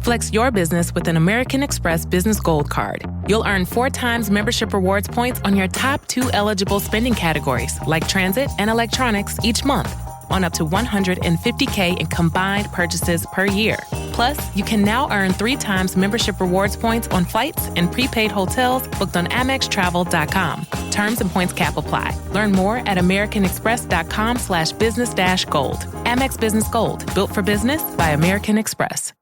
Flex your business with an American Express Business Gold Card. You'll earn 4 times membership rewards points on your top 2 eligible spending categories, like transit and electronics, each month, on up to $150K in combined purchases per year. Plus, you can now earn 3 times membership rewards points on flights and prepaid hotels booked on AmexTravel.com. Terms and points cap apply. Learn more at americanexpress.com/business-gold. Amex Business Gold, built for business by American Express.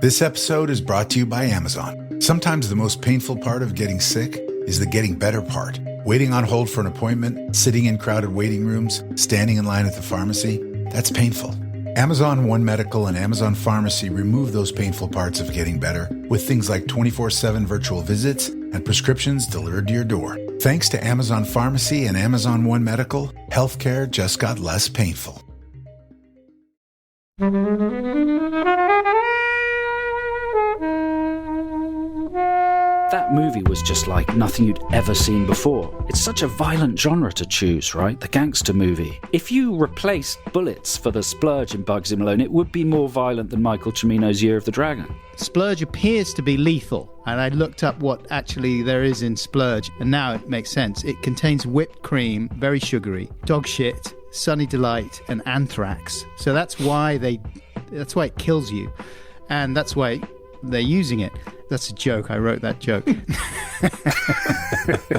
This episode is brought to you by Amazon. Sometimes the most painful part of getting sick is the getting better part. Waiting on hold for an appointment, sitting in crowded waiting rooms, standing in line at the pharmacy, that's painful. Amazon One Medical and Amazon Pharmacy remove those painful parts of getting better with things like 24/7 virtual visits and prescriptions delivered to your door. Thanks to Amazon Pharmacy and Amazon One Medical, healthcare just got less painful. That movie was just like nothing you'd ever seen before. It's such a violent genre to choose, right? The gangster movie. If you replaced bullets for the splurge in Bugsy Malone, it would be more violent than Michael Cimino's Year of the Dragon. Splurge appears to be lethal, and I looked up what actually there is in Splurge, and now it makes sense. It contains whipped cream, very sugary, dog shit, Sunny Delight, and anthrax. So that's why it kills you, and that's why they're using it. That's a joke. I wrote that joke.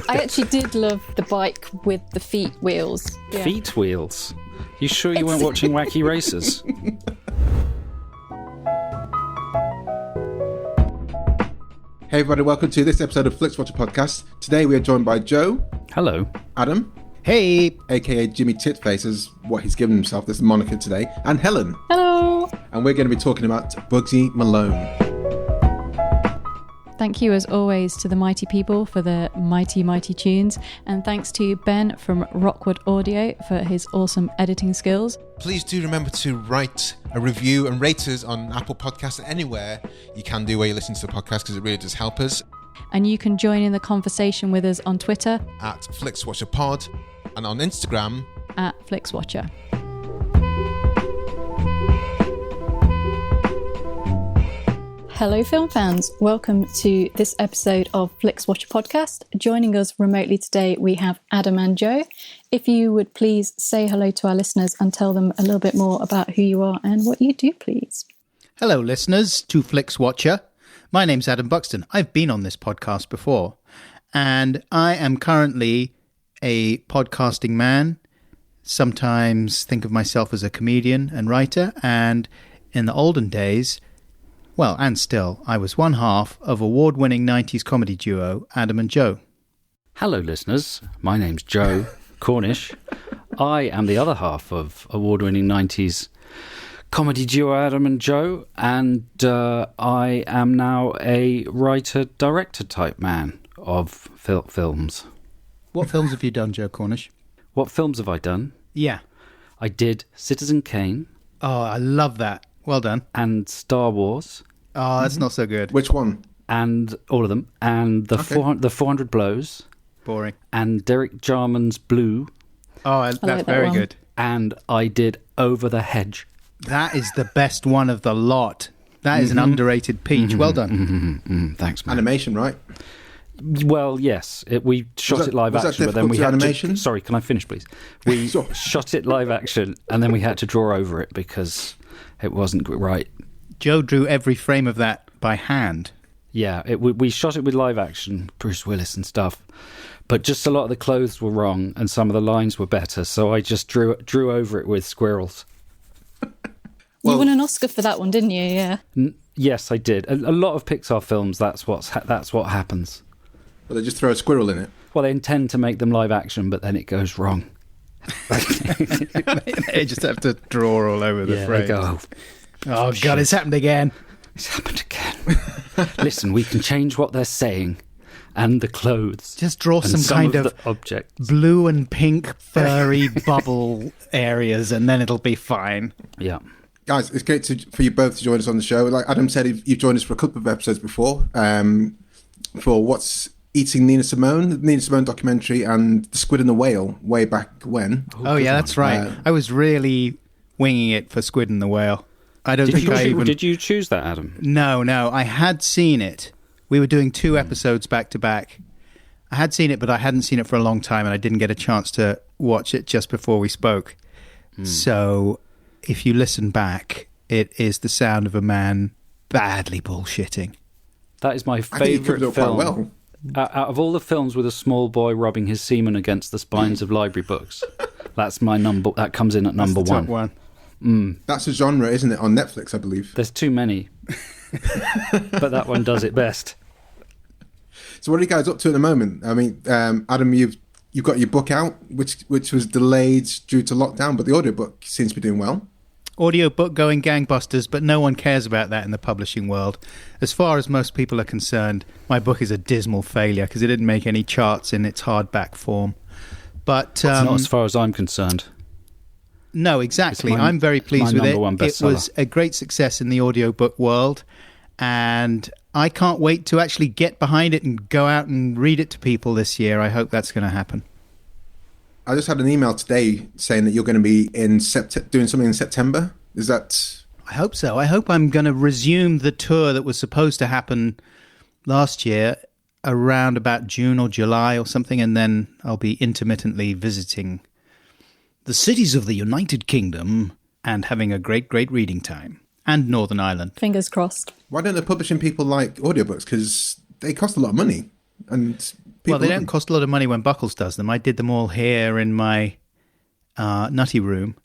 I actually did love the bike with the feet wheels. Yeah. Feet wheels? You sure you weren't watching Wacky Racers? Hey everybody, welcome to this episode of Flixwatcher podcast. Today we are joined by Joe. Hello. Adam. Hey. AKA Jimmy Titface is what he's given himself, this moniker today. And Helen. Hello. And we're going to be talking about Bugsy Malone. Thank you, as always, to the mighty people for the mighty, mighty tunes. And thanks to Ben from Rockwood Audio for his awesome editing skills. Please do remember to write a review and rate us on Apple Podcasts, anywhere you can do where you listen to the podcast, because it really does help us. And you can join in the conversation with us on Twitter at FlixWatcherPod and on Instagram at Flixwatcher. Hello film fans, welcome to this episode of Flixwatcher podcast. Joining us remotely today we have Adam and Joe. If you would please say hello to our listeners and tell them a little bit more about who you are and what you do, please. Hello listeners to Flixwatcher. My name's Adam Buxton. I've been on this podcast before, and I am currently a podcasting man. Sometimes think of myself as a comedian and writer, and in the olden days, well, and still, I was one half of award-winning 90s comedy duo Adam and Joe. Hello, listeners. My name's Joe Cornish. I am the other half of award-winning 90s comedy duo Adam and Joe, and I am now a writer-director type man of films. What films have you done, Joe Cornish? What films have I done? Yeah. I did Citizen Kane. Oh, I love that. Well done. And Star Wars. Oh, that's not so good. Which one? And all of them. And the 400 Blows. Boring. And Derek Jarman's Blue. Oh, that's like very that good. And I did Over the Hedge. That is the best one of the lot. That is an underrated peach. Well done. Thanks, man. Animation, right? Well, yes. We shot it live action, but then we had animation? Sorry, can I finish, please? We shot it live action, and then we had to draw over it because it wasn't right. Joe drew every frame of that by hand. Yeah, we shot it with live action, Bruce Willis and stuff, but just a lot of the clothes were wrong and some of the lines were better, so I just drew over it with squirrels. You won an Oscar for that one, didn't you? Yeah. Yes, I did. A lot of Pixar films, that's what happens. Well, they just throw a squirrel in it. Well, they intend to make them live action, but then it goes wrong. They just have to draw all over the frame. They go, oh, God, it's happened again. It's happened again. Listen, we can change what they're saying and the clothes. Just draw some kind of objects. Blue and pink furry bubble areas, and then it'll be fine. Yeah. Guys, it's great for you both to join us on the show. Like Adam said, you've joined us for a couple of episodes before, for What's Eating Nina Simone, the Nina Simone documentary, and The Squid and the Whale, way back when. Oh yeah, that's right. I was really winging it for Squid and the Whale. I don't think I even... Did you choose that, Adam? No. I had seen it. We were doing 2 episodes back to back. I had seen it, but I hadn't seen it for a long time, and I didn't get a chance to watch it just before we spoke. So if you listen back, it is the sound of a man badly bullshitting. That is my I think you covered favourite it quite film. well. Out of all the films with a small boy rubbing his semen against the spines of library books, that's my number. That comes in at number That's the top one. That's a genre, isn't it, on Netflix, I believe. There's too many, but that one does it best. So what are you guys up to at the moment? I mean, Adam, you've got your book out, which was delayed due to lockdown, but the audiobook seems to be doing well. Audiobook going gangbusters, but no one cares about that in the publishing world. As far as most people are concerned, my book is a dismal failure because it didn't make any charts in its hardback form. But Not as far as I'm concerned. No, exactly. I'm very pleased with it. It was a great success in the audiobook world, and I can't wait to actually get behind it and go out and read it to people this year. I hope that's going to happen. I just had an email today saying that you're going to be doing something in September. Is that... I hope so. I hope I'm going to resume the tour that was supposed to happen last year around about June or July or something, and then I'll be intermittently visiting the cities of the United Kingdom and having a great, great reading time. And Northern Ireland. Fingers crossed. Why don't the publishing people like audiobooks? Because they cost a lot of money. And well, they don't cost a lot of money when Buckles does them. I did them all here in my nutty room.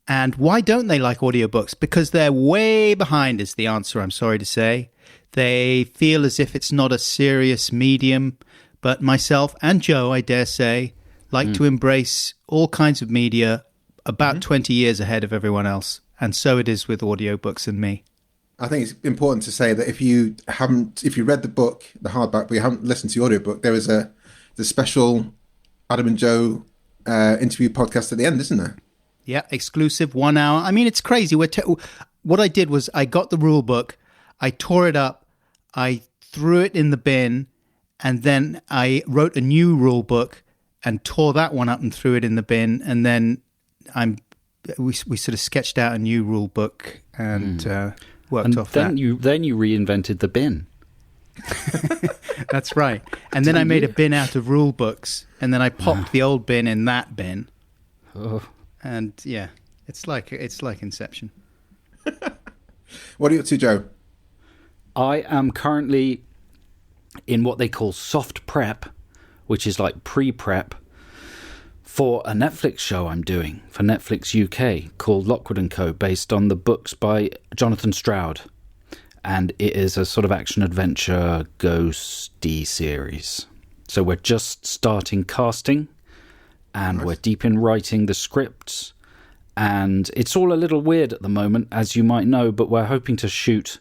And why don't they like audiobooks? Because they're way behind is the answer, I'm sorry to say. They feel as if it's not a serious medium. But myself and Joe, I dare say, like to embrace all kinds of media about 20 years ahead of everyone else. And so it is with audiobooks and me. I think it's important to say that if you read the book, the hardback, but you haven't listened to the audiobook, there is the special Adam and Joe interview podcast at the end, isn't there? Yeah, exclusive 1 hour. I mean, it's crazy. What I did was I got the rule book, I tore it up, I threw it in the bin, and then I wrote a new rule book and tore that one up and threw it in the bin, and then we sort of sketched out a new rule book and worked off that. Then you reinvented the bin. That's right. And then I made a bin out of rule books, and then I popped the old bin in that bin. Oh. And yeah, it's like Inception. What are you up to, Joe? I am currently in what they call soft prep, which is like pre-prep, for a Netflix show I'm doing for Netflix UK called Lockwood & Co, based on the books by Jonathan Stroud. And it is a sort of action-adventure ghosty series. So we're just starting casting, and we're deep in writing the scripts. And it's all a little weird at the moment, as you might know, but we're hoping to shoot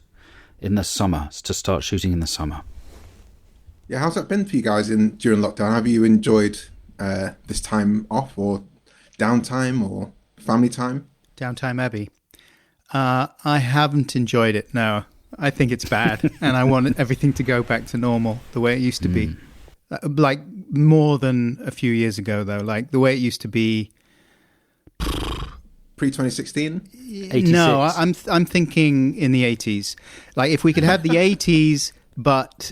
in the summer, to start shooting in the summer. Yeah, how's that been for you guys during lockdown? Have you enjoyed this time off, or downtime, or family time? Downtime Abbey. I haven't enjoyed it, no. I think it's bad, and I want everything to go back to normal, the way it used to be. Like, more than a few years ago, though. Like, the way it used to be... Pre-2016? 86. No, I'm thinking in the 80s. Like, if we could have the 80s, but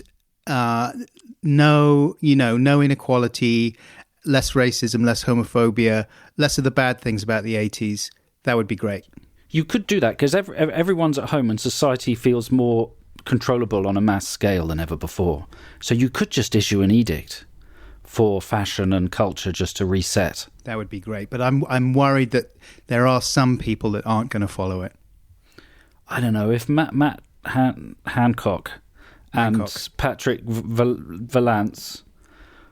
no inequality, less racism, less homophobia, less of the bad things about the 80s, that would be great. You could do that because everyone's at home and society feels more controllable on a mass scale than ever before. So you could just issue an edict for fashion and culture just to reset. That would be great. But I'm worried that there are some people that aren't going to follow it. I don't know. If Matt Hancock and Patrick Valance,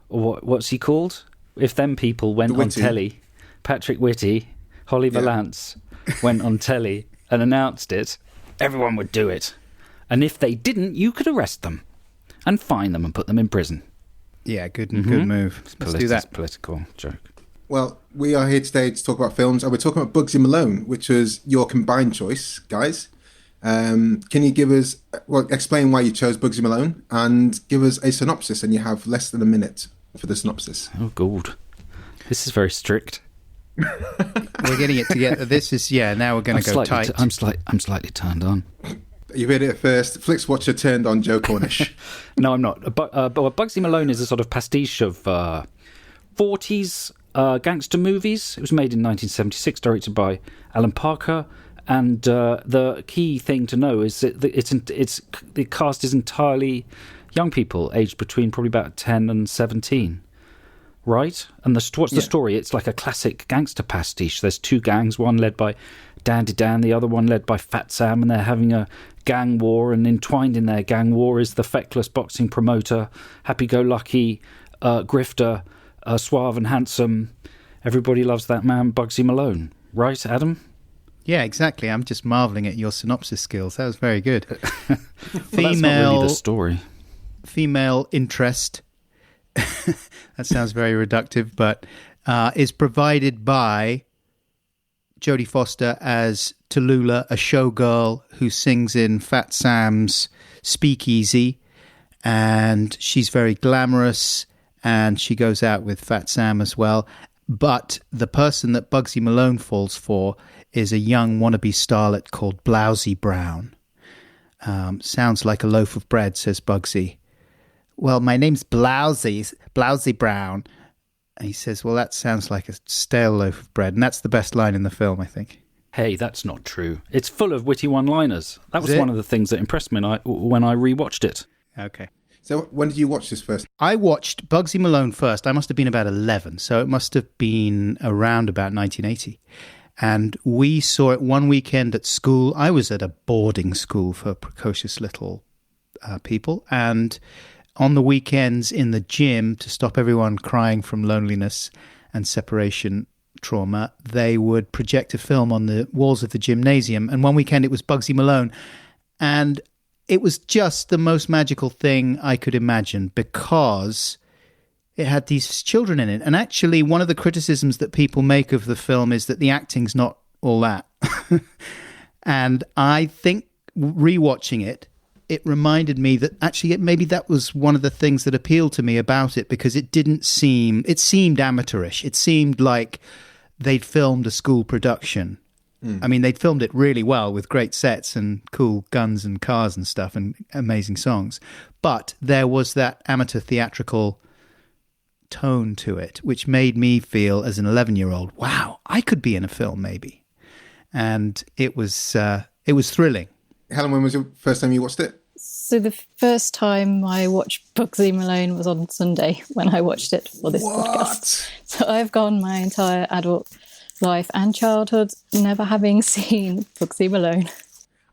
or what's he called? If them people went on telly, Patrick Whitty, Holly Valance went on telly and announced it, everyone would do it. And if they didn't, you could arrest them and fine them and put them in prison. Yeah, good move. Let's do that. Political joke. Well, we are here today to talk about films, and we're talking about Bugsy Malone, which was your combined choice, guys. Can you explain why you chose Bugsy Malone, and give us a synopsis? And you have less than a minute for the synopsis. Oh, God. This is very strict. We're getting it together. This is, now we're going to go tight. I'm slightly turned on. You heard it first. Flixwatcher turned on Joe Cornish. No, I'm not. But Bugsy Malone is a sort of pastiche of 40s gangster movies. It was made in 1976, directed by Alan Parker. And the key thing to know is that the cast is entirely young people, aged between probably about 10 and 17. Right? And what's the story? It's like a classic gangster pastiche. There's two gangs, one led by Dandy Dan, the other one led by Fat Sam, and they're having a gang war, and entwined in their gang war is the feckless boxing promoter, happy-go-lucky grifter, suave and handsome. Everybody loves that man, Bugsy Malone. Right, Adam? Yeah, exactly. I'm just marvelling at your synopsis skills. That was very good. Well, that's not really the story. Female interest, that sounds very reductive, but is provided by Jodie Foster as Tallulah, a showgirl who sings in Fat Sam's speakeasy, and she's very glamorous, and she goes out with Fat Sam as well. But the person that Bugsy Malone falls for is a young wannabe starlet called Blousy Brown. Sounds like a loaf of bread, says Bugsy. Well, my name's Blousy Brown. And he says, well, that sounds like a stale loaf of bread. And that's the best line in the film, I think. Hey, that's not true. It's full of witty one-liners. That was one of the things that impressed me when I rewatched it. Okay. So when did you watch this first? I watched Bugsy Malone first. I must have been about 11, so it must have been around about 1980. And we saw it one weekend at school. I was at a boarding school for precocious little people. And on the weekends in the gym, to stop everyone crying from loneliness and separation trauma, they would project a film on the walls of the gymnasium. And one weekend it was Bugsy Malone. And it was just the most magical thing I could imagine, because it had these children in it. And actually, one of the criticisms that people make of the film is that the acting's not all that. And I think rewatching it, it reminded me that actually maybe that was one of the things that appealed to me about it, because it seemed amateurish. It seemed like they'd filmed a school production. I mean, they'd filmed it really well with great sets and cool guns and cars and stuff and amazing songs. But there was that amateur theatrical tone to it, which made me feel as an 11-year-old, wow, I could be in a film maybe. And it was thrilling. Helen, when was the first time you watched it? So the first time I watched Bugsy Malone was on Sunday when I watched it for this podcast. So I've gone my entire adult life and childhood never having seen Bugsy Malone.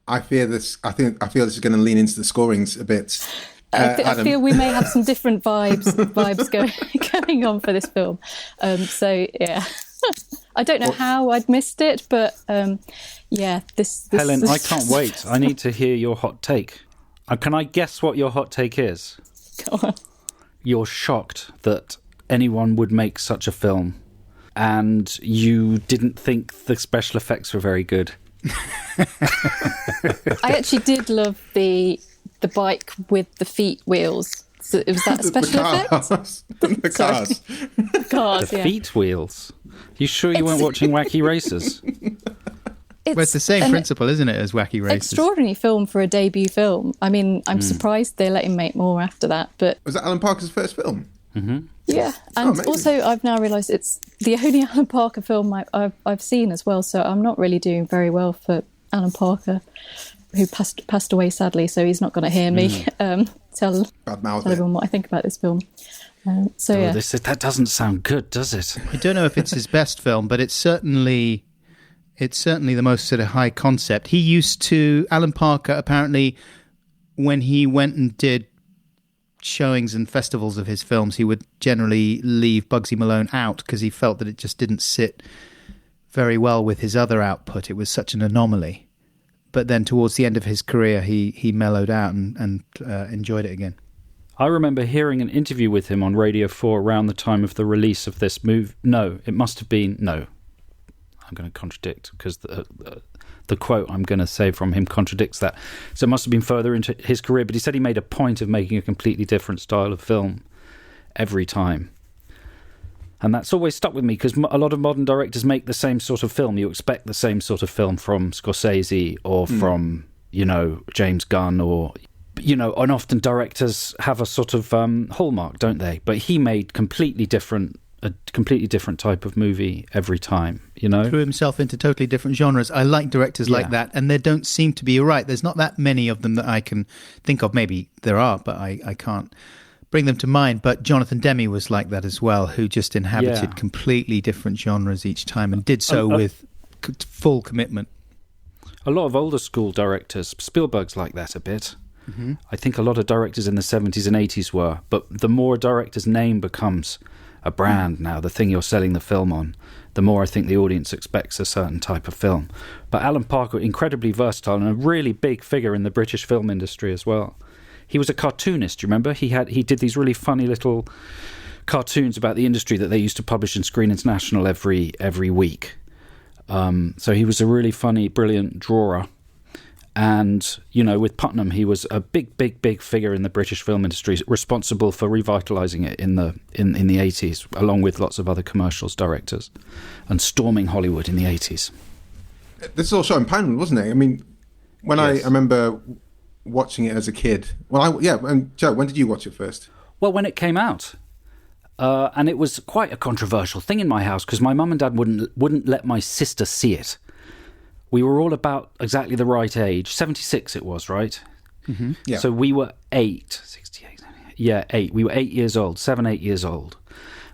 I feel this is going to lean into the scorings a bit. I feel we may have some different vibes going on for this film. So yeah, I don't know how I'd missed it, but this. Helen, I can't wait. I need to hear your hot take. Can I guess what your hot take is? Go on. You're shocked that anyone would make such a film, and you didn't think the special effects were very good. I actually did love the bike with the feet wheels. So was that a special effect? The cars. The cars, The feet wheels. You sure you weren't watching Wacky Races? It's the same principle, isn't it, as Wacky Races? Extraordinary film for a debut film. I mean, I'm surprised they let him make more after that. But was that Alan Parker's first film? Mm-hmm. Yeah, and also I've now realised it's the only Alan Parker film I've seen as well. So I'm not really doing very well for Alan Parker, who passed away sadly. So he's not going to hear me tell everyone what I think about this film. That doesn't sound good, does it? I don't know if it's his best film, but it's certainly the most sort of high concept. Alan Parker, apparently, when he went and did showings and festivals of his films, he would generally leave Bugsy Malone out because he felt that it just didn't sit very well with his other output. It was such an anomaly. But then towards the end of his career, he mellowed out and enjoyed it again. I remember hearing an interview with him on Radio 4 around the time of the release of this movie. No, it must have been... No. I'm going to contradict because the quote I'm going to say from him contradicts that. So it must have been further into his career, but he said he made a point of making a completely different style of film every time. And that's always stuck with me because a lot of modern directors make the same sort of film. You expect the same sort of film from Scorsese or from, James Gunn or, and often directors have a sort of hallmark, don't they? But he made a completely different type of movie every time, Threw himself into totally different genres. I like directors like that, and there don't seem to be, you're right, there's not that many of them that I can think of. Maybe there are, but I can't bring them to mind. But Jonathan Demme was like that as well, who just inhabited completely different genres each time and did so with full commitment. A lot of older school directors, Spielberg's like that a bit. Mm-hmm. I think a lot of directors in the 70s and 80s were, but the more a director's name becomes a brand now, the thing you're selling the film on, the more I think the audience expects a certain type of film. But Alan Parker, incredibly versatile and a really big figure in the British film industry as well. He was a cartoonist, you remember? He did these really funny little cartoons about the industry that they used to publish in Screen International every week. So he was a really funny, brilliant drawer. And, with Putnam, he was a big figure in the British film industry, responsible for revitalising it in the 80s, along with lots of other commercials directors, and storming Hollywood in the 80s. This is all shot in Pinewood, wasn't it? I mean, I remember watching it as a kid. And Joe, when did you watch it first? Well, when it came out. And it was quite a controversial thing in my house because my mum and dad wouldn't let my sister see it. We were all about exactly the right age. 76 it was, right? Mm-hmm. Yeah. So we were 8. 68. Yeah, 8. We were 8 years old, 7, 8 years old.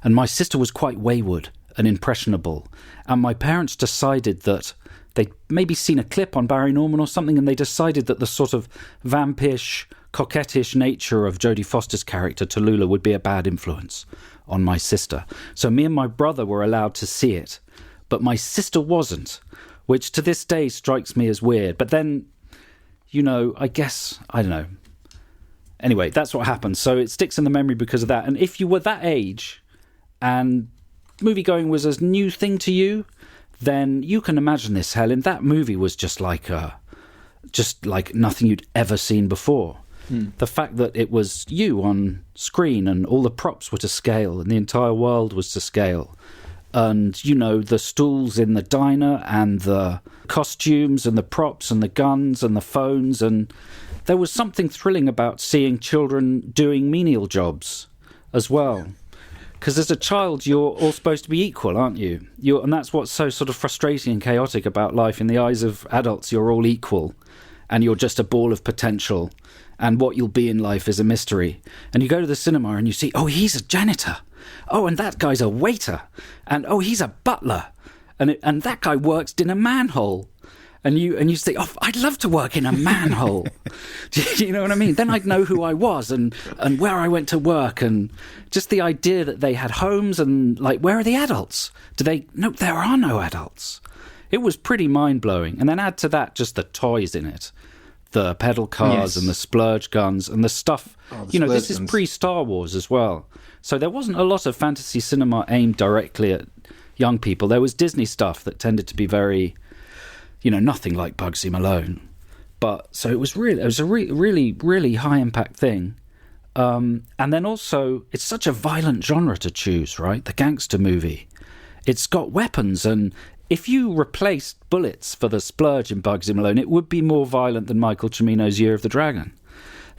And my sister was quite wayward and impressionable. And my parents decided that they'd maybe seen a clip on Barry Norman or something, and they decided that the sort of vampish, coquettish nature of Jodie Foster's character, Tallulah, would be a bad influence on my sister. So me and my brother were allowed to see it, but my sister wasn't, which to this day strikes me as weird. But then, I guess, I don't know. Anyway, that's what happened. So it sticks in the memory because of that. And if you were that age and movie-going was a new thing to you, then you can imagine this, Helen. That movie was just like nothing you'd ever seen before. The fact that it was you on screen and all the props were to scale and the entire world was to scale. And, the stools in the diner and the costumes and the props and the guns and the phones. And there was something thrilling about seeing children doing menial jobs as well. Because as a child, you're all supposed to be equal, aren't you? And that's what's so sort of frustrating and chaotic about life. In the eyes of adults, you're all equal and you're just a ball of potential. And what you'll be in life is a mystery. And you go to the cinema and you see, oh, he's a janitor. Oh, and that guy's a waiter. And, oh, he's a butler. And that guy works in a manhole. And you say, oh, I'd love to work in a manhole. Do you know what I mean? Then I'd know who I was and where I went to work. And just the idea that they had homes and, where are the adults? No, there are no adults. It was pretty mind-blowing. And then add to that just the toys in it. The pedal cars and the splurge guns and the stuff. Oh, this is pre-Star Wars as well. So there wasn't a lot of fantasy cinema aimed directly at young people. There was Disney stuff that tended to be very, nothing like Bugsy Malone. But so it was a really high impact thing. And then also, it's such a violent genre to choose, right? The gangster movie. It's got weapons, and if you replaced bullets for the splurge in Bugsy Malone, it would be more violent than Michael Cimino's Year of the Dragon.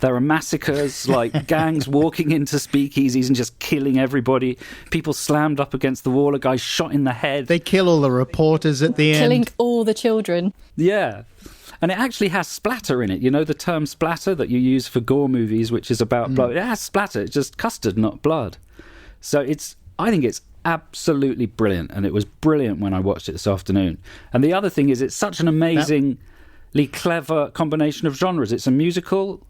There are massacres, gangs walking into speakeasies and just killing everybody. People slammed up against the wall, a guy shot in the head. They kill all the reporters at the end. Killing all the children. Yeah. And it actually has splatter in it. The term splatter that you use for gore movies, which is about blood. It has splatter. It's just custard, not blood. So I think it's absolutely brilliant. And it was brilliant when I watched it this afternoon. And the other thing is it's such an amazingly clever combination of genres. It's a musical,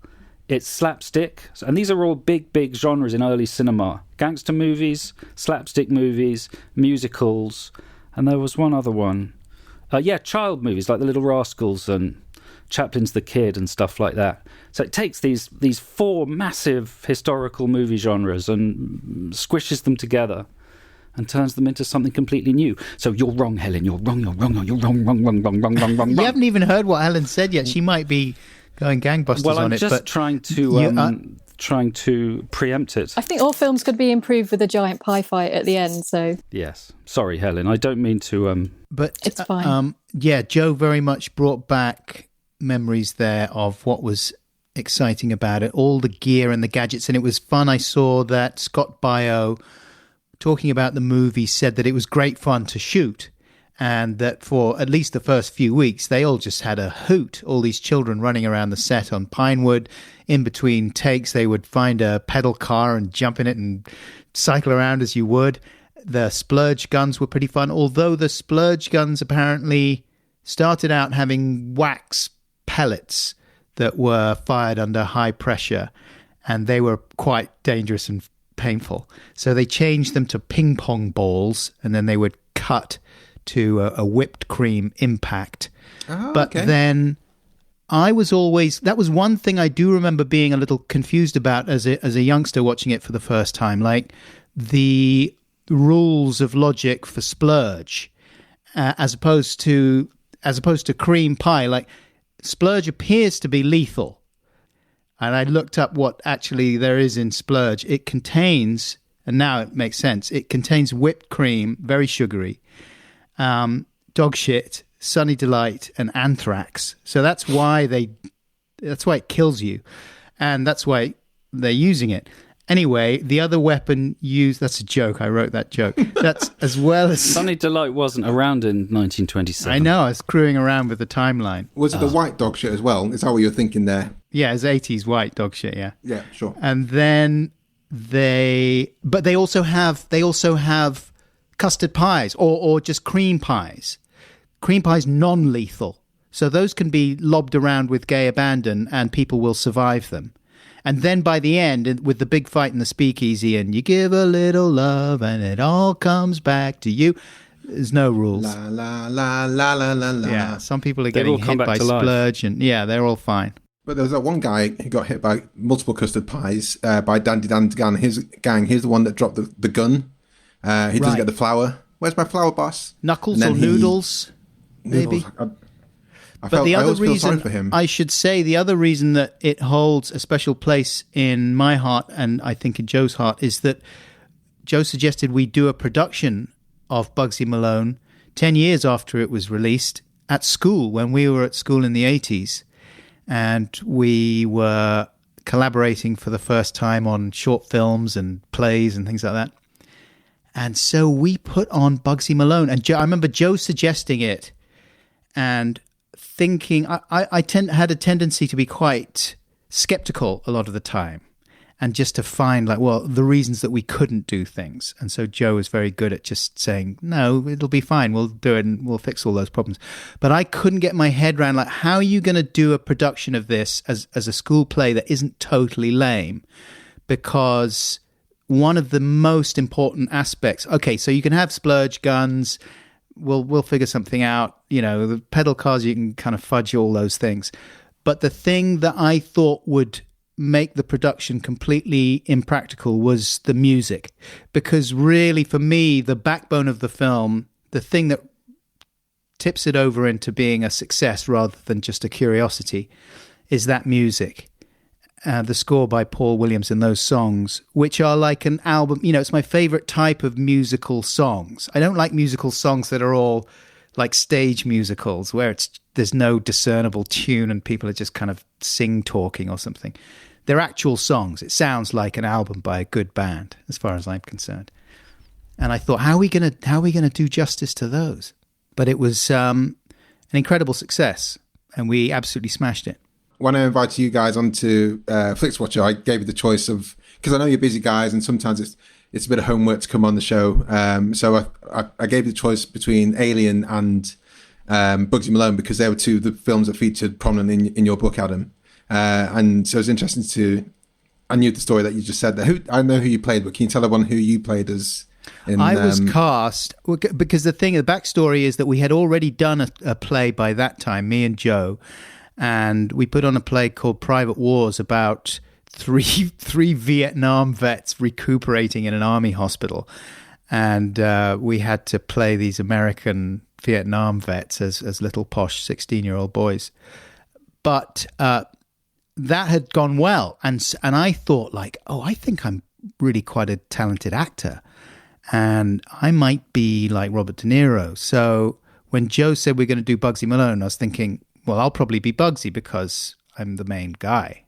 it's slapstick. And these are all big genres in early cinema. Gangster movies, slapstick movies, musicals. And there was one other one. Child movies like The Little Rascals and Chaplin's The Kid and stuff like that. So it takes these 4 massive historical movie genres and squishes them together and turns them into something completely new. So you're wrong, Helen. You're wrong. You're wrong. You haven't even heard what Helen said yet. She might be going gangbusters on it. Well, I'm just trying to trying to preempt it. I think all films could be improved with a giant pie fight at the end, so... Yes. Sorry, Helen, I don't mean to... But it's fine. Joe very much brought back memories there of what was exciting about it, all the gear and the gadgets, and it was fun. I saw that Scott Baio, talking about the movie, said that it was great fun to shoot, and that for at least the first few weeks, they all just had a hoot, all these children running around the set on Pinewood. In between takes, they would find a pedal car and jump in it and cycle around as you would. The splurge guns were pretty fun, although the splurge guns apparently started out having wax pellets that were fired under high pressure, and they were quite dangerous and painful. So they changed them to ping pong balls, and then they would cut to a whipped cream impact. But then that was one thing I do remember being a little confused about as a youngster watching it for the first time, like the rules of logic for splurge, as opposed to cream pie. Like, splurge appears to be lethal, and I looked up what actually there is in splurge. It contains, and now it makes sense, it contains whipped cream, very sugary, dog shit, Sunny Delight, and anthrax. So that's why it kills you, and that's why they're using it. Anyway, the other weapon used... That's a joke. I wrote that joke. That's as well as... Sunny Delight wasn't around in 1927. I know. I was screwing around with the timeline. Was it the white dog shit as well? Is that what you're thinking there? Yeah, it's 80s white dog shit, yeah. Yeah, sure. And then they also have custard pies or just cream pies. Cream pies non-lethal. So those can be lobbed around with gay abandon and people will survive them. And then by the end, with the big fight in the speakeasy, and you give a little love and it all comes back to you, there's no rules. La, la, la, la, la, la, la. Yeah, some people are getting hit by splurge, and yeah, they're all fine. But there was that one guy who got hit by multiple custard pies by Dandy Dangan. His gang, he's the one that dropped the gun. He doesn't get the flour. Where's my flour, boss? Knuckles or noodles, maybe? But the other reason, I should say, the other reason that it holds a special place in my heart, and I think in Joe's heart, is that Joe suggested we do a production of Bugsy Malone 10 years after it was released at school, when we were at school in the 80s. And we were collaborating for the first time on short films and plays and things like that. And so we put on Bugsy Malone. And I remember Joe suggesting it and thinking, I had a tendency to be quite skeptical a lot of the time, and just to find the reasons that we couldn't do things. And so Joe was very good at just saying, no, it'll be fine, we'll do it and we'll fix all those problems. But I couldn't get my head around, how are you going to do a production of this as a school play that isn't totally lame? Because one of the most important aspects, okay, so you can have splurge guns, we'll figure something out. The pedal cars, you can kind of fudge all those things. But the thing that I thought would make the production completely impractical was the music. Because really, for me, the backbone of the film, the thing that tips it over into being a success rather than just a curiosity, is that music. The score by Paul Williams and those songs, which are like an album. It's my favorite type of musical songs. I don't like musical songs that are all like stage musicals where there's no discernible tune and people are just kind of talking or something. They're actual songs. It sounds like an album by a good band, as far as I'm concerned. And I thought, how are we gonna do justice to those? But it was an incredible success, and we absolutely smashed it. When I invited you guys onto Flixwatcher, I gave you the choice of, because I know you're busy guys and sometimes it's a bit of homework to come on the show. So I gave you the choice between Alien and Bugsy Malone, because they were two of the films that featured prominent in your book, Adam. And so it was interesting I knew the story that you just said there. I know who you played, but can you tell everyone who you played as? I was cast, because the backstory is that we had already done a play by that time, me and Joe. And we put on a play called Private Wars about three Vietnam vets recuperating in an army hospital. And we had to play these American Vietnam vets as little posh 16-year-old boys. But that had gone well. And I thought like, oh, I think I'm really quite a talented actor. And I might be like Robert De Niro. So when Joe said we're going to do Bugsy Malone, I was thinking, well, I'll probably be Bugsy because I'm the main guy.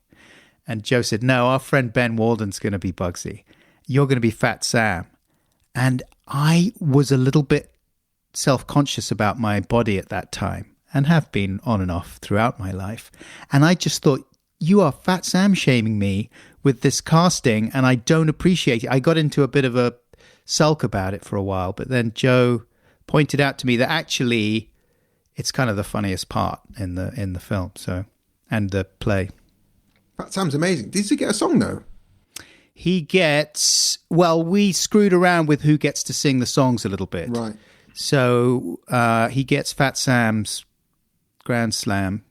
And Joe said, no, our friend Ben Walden's going to be Bugsy. You're going to be Fat Sam. And I was a little bit self-conscious about my body at that time and have been on and off throughout my life. And I just thought, you are Fat Sam shaming me with this casting and I don't appreciate it. I got into a bit of a sulk about it for a while, but then Joe pointed out to me that actually it's kind of the funniest part in the film, so, and the play. That sounds amazing. Did he get a song though? He gets, well, we screwed around with who gets to sing the songs a little bit. Right. So he gets Fat Sam's Grand Slam,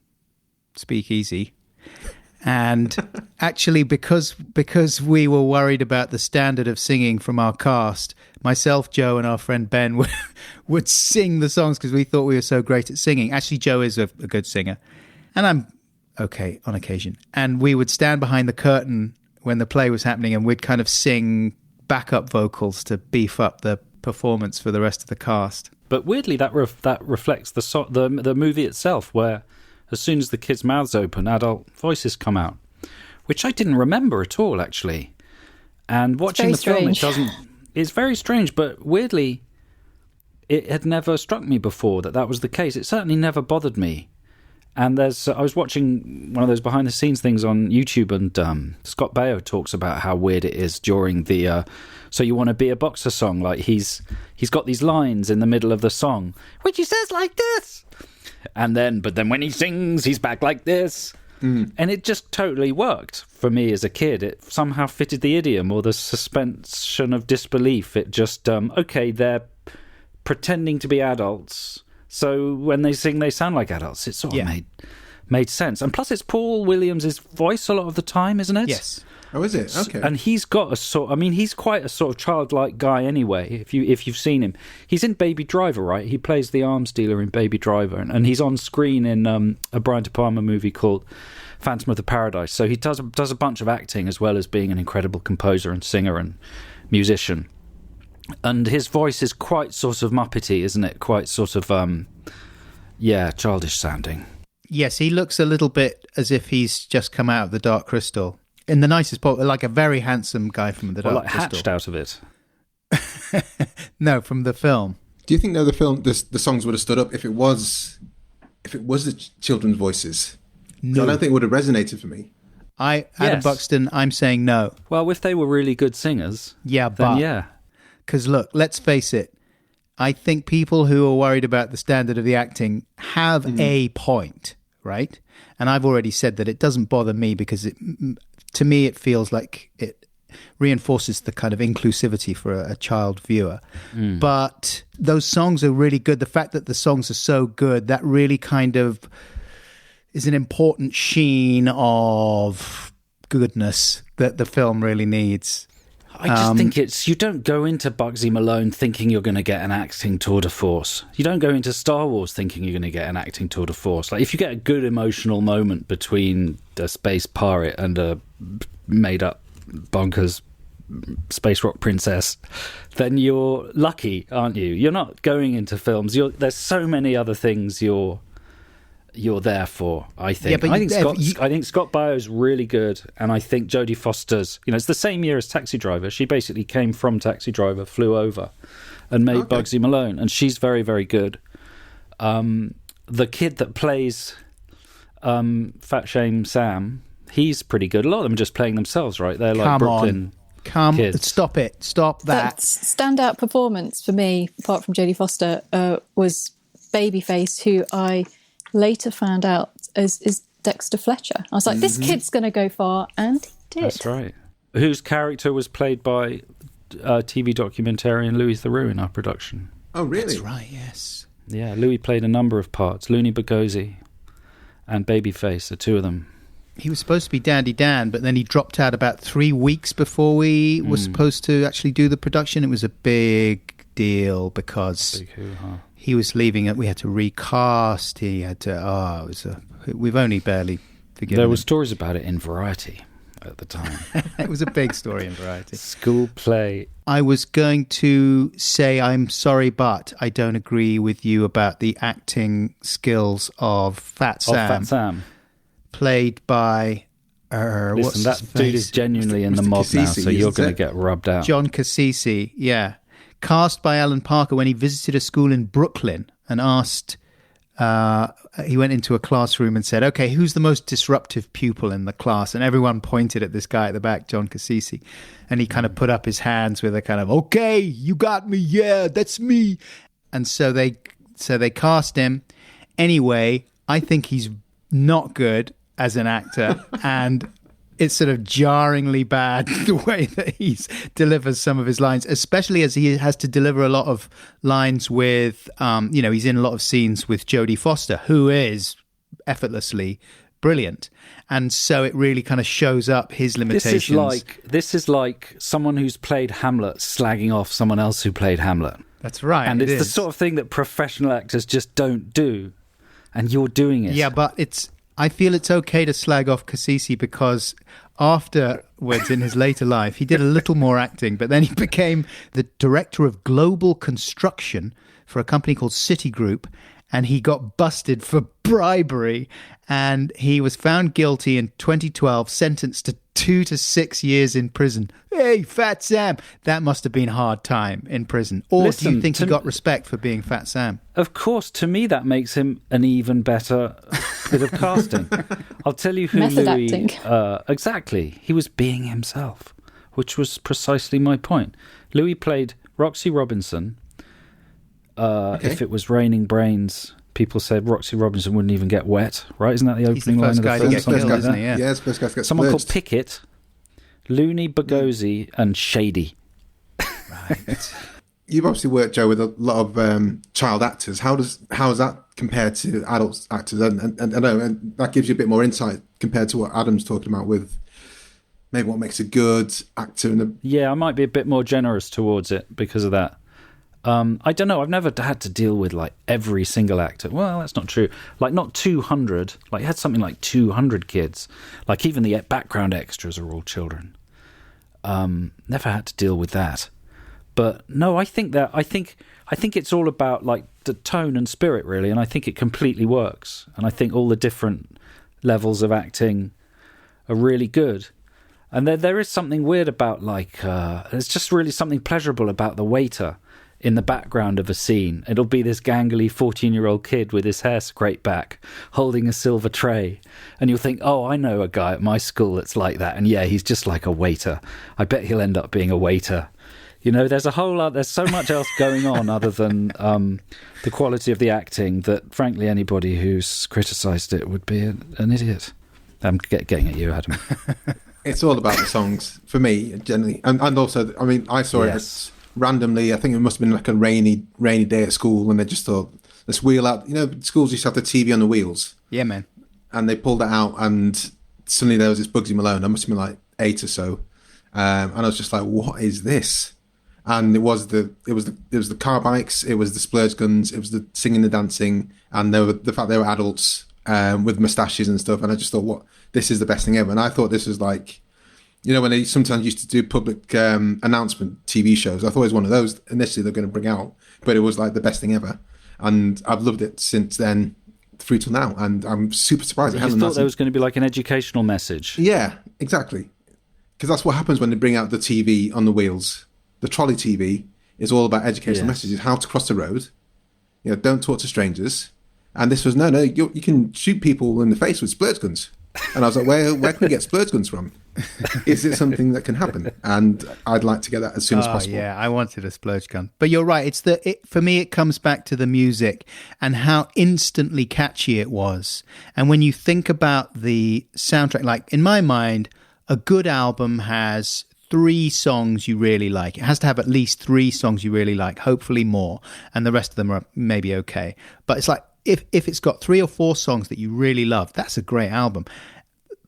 Speakeasy. And actually, because we were worried about the standard of singing from our cast, myself, Joe, and our friend Ben would sing the songs because we thought we were so great at singing. Actually, Joe is a good singer, and I'm okay on occasion. And we would stand behind the curtain when the play was happening, and we'd kind of sing backup vocals to beef up the performance for the rest of the cast. But weirdly, that reflects the movie itself, where as soon as the kids' mouths open, adult voices come out, which I didn't remember at all, actually. And watching the film, it's very strange, but weirdly, it had never struck me before that was the case. It certainly never bothered me. And I was watching one of those behind-the-scenes things on YouTube, and Scott Baio talks about how weird it is during the So You Want to Be a Boxer song. Like, he's got these lines in the middle of the song, which he says like this. But then when he sings, he's back like this. And it just totally worked for me as a kid. It somehow fitted the idiom or the suspension of disbelief. It just, okay, they're pretending to be adults. So when they sing, they sound like adults. It sort of made sense. And plus, it's Paul Williams' voice a lot of the time, isn't it? Yes. Oh, is it? Okay. And he's got he's quite a sort of childlike guy anyway, if you've seen him. He's in Baby Driver, right? He plays the arms dealer in Baby Driver, and he's on screen in a Brian De Palma movie called Phantom of the Paradise. So he does a bunch of acting as well as being an incredible composer and singer and musician. And his voice is quite sort of Muppety, isn't it? Quite sort of, childish sounding. Yes, he looks a little bit as if he's just come out of the Dark Crystal. In the nicest part, like a very handsome guy from the Dark Crystal. Hatched out of it. No, from the film. Do you think though the songs would have stood up if it was the children's voices? No, I don't think it would have resonated for me. Adam Buxton, I'm saying no. Well, if they were really good singers, because look, let's face it, I think people who are worried about the standard of the acting have a point, right? And I've already said that it doesn't bother me because to me it feels like it reinforces the kind of inclusivity for a child viewer. But those songs are really good. The fact that the songs are so good, that really kind of is an important sheen of goodness that the film really needs. I just think you don't go into Bugsy Malone thinking you're going to get an acting tour de force. You don't go into Star Wars thinking you're going to get an acting tour de force. Like, if you get a good emotional moment between a space pirate and a made-up bonkers space rock princess, then you're lucky, aren't you? You're not going into films. There's so many other things you're there for, I think. Yeah, I think Scott Baio's really good, and I think Jodie Foster's, it's the same year as Taxi Driver. She basically came from Taxi Driver, flew over and made Bugsy Malone, and she's very, very good. The kid that plays Fat Shame Sam, he's pretty good. A lot of them are just playing themselves, right? They're like Brooklyn kids. Stop it. Stop that. Standout performance for me, apart from Jodie Foster, was Babyface, who I later found out is Dexter Fletcher. I was like, this kid's going to go far, and he did. That's right. Whose character was played by TV documentarian Louis Theroux in our production. Oh, really? That's right, yes. Yeah, Louis played a number of parts. Looney Bagosi and Babyface are two of them. He was supposed to be Dandy Dan, but then he dropped out about 3 weeks before we were supposed to actually do the production. It was a big deal because he was leaving it. We had to recast. He had to. We've only barely forgiven There him. were stories about it in Variety at the time. It was a big story in Variety. School play. I was going to say, I'm sorry, but I don't agree with you about the acting skills of Fat Sam, played by... Listen, that dude is genuinely in the mob now, Cassisi, so you're isn't going it? to get rubbed out. John Cassisi, yeah. Cast by Alan Parker when he visited a school in Brooklyn and asked... he went into a classroom and said, okay, who's the most disruptive pupil in the class? And everyone pointed at this guy at the back, John Cassisi. And he kind of put up his hands with a kind of, okay, you got me. Yeah, that's me. And so they cast him. Anyway, I think he's not good as an actor. And it's sort of jarringly bad the way that he delivers some of his lines, especially as he has to deliver a lot of lines with, he's in a lot of scenes with Jodie Foster, who is effortlessly brilliant. And so it really kind of shows up his limitations. This is like someone who's played Hamlet slagging off someone else who played Hamlet. That's right. And it's the sort of thing that professional actors just don't do. And you're doing it. Yeah, but I feel it's okay to slag off Cassisi because afterwards in his later life, he did a little more acting, but then he became the director of global construction for a company called Citigroup, and he got busted for bribery, and he was found guilty in 2012, sentenced to 2 to 6 years in prison. Hey, Fat Sam! That must have been a hard time in prison. Or do you think he got respect for being Fat Sam? Of course, to me that makes him an even better bit of casting. I'll tell you who Method Louis... acting. Exactly. He was being himself, which was precisely my point. Louis played Roxy Robinson. If it was raining brains... People said Roxy Robinson wouldn't even get wet, right? Isn't that the opening line of the film? He's the first guy to get killed, isn't he? Yeah, it's the first guy to get Someone splurged. called Pickett, Looney, Bugosi, and Shady. Right. You've obviously worked, Joe, with a lot of child actors. How does that compare to adult actors? And I know and that gives you a bit more insight compared to what Adam's talking about with maybe what makes a good actor. Yeah, I might be a bit more generous towards it because of that. I don't know. I've never had to deal with like every single actor. Well, that's not true. Like not 200. Like had something like 200 kids. Like even the background extras are all children. Never had to deal with that. But no, I think it's all about like the tone and spirit really, and I think it completely works. And I think all the different levels of acting are really good. And there is something weird about like there's just really something pleasurable about the waiter in the background of a scene. It'll be this gangly 14-year-old kid with his hair scraped back, holding a silver tray. And you'll think, oh, I know a guy at my school that's like that. And yeah, he's just like a waiter. I bet he'll end up being a waiter. You know, there's so much else going on other than the quality of the acting that, frankly, anybody who's criticised it would be an idiot. I'm getting at you, Adam. It's all about the songs for me, generally. And also, I mean, I saw it randomly. I think it must have been like a rainy day at school, and they just thought, let's wheel out. You know, schools used to have the TV on the wheels. Yeah, man. And they pulled it out, and suddenly there was this Bugsy Malone. I must have been like 8 or so, and I was just like, what is this? And it was the car bikes, it was the splurge guns, it was the singing, the dancing, and the fact they were adults with moustaches and stuff. And I just thought, this is the best thing ever. And I thought this was like, you know, when they sometimes used to do public announcement TV shows, I thought it was one of those initially they're going to bring out, but it was like the best thing ever. And I've loved it since then through till now. And I'm super surprised. You thought there was going to be like an educational message. Yeah, exactly. Because that's what happens when they bring out the TV on the wheels. The trolley TV is all about educational messages, how to cross the road, you know, don't talk to strangers. And this was, no, you can shoot people in the face with splurge guns. And I was like, where can we get splurge guns from? Is it something that can happen? And I'd like to get that as soon as possible. Yeah, I wanted a splurge gun. But you're right. For me, it comes back to the music and how instantly catchy it was. And when you think about the soundtrack, like in my mind, a good album has 3 songs you really like. It has to have at least 3 songs you really like, hopefully more, and the rest of them are maybe okay. But it's like if it's got 3 or 4 songs that you really love, that's a great album.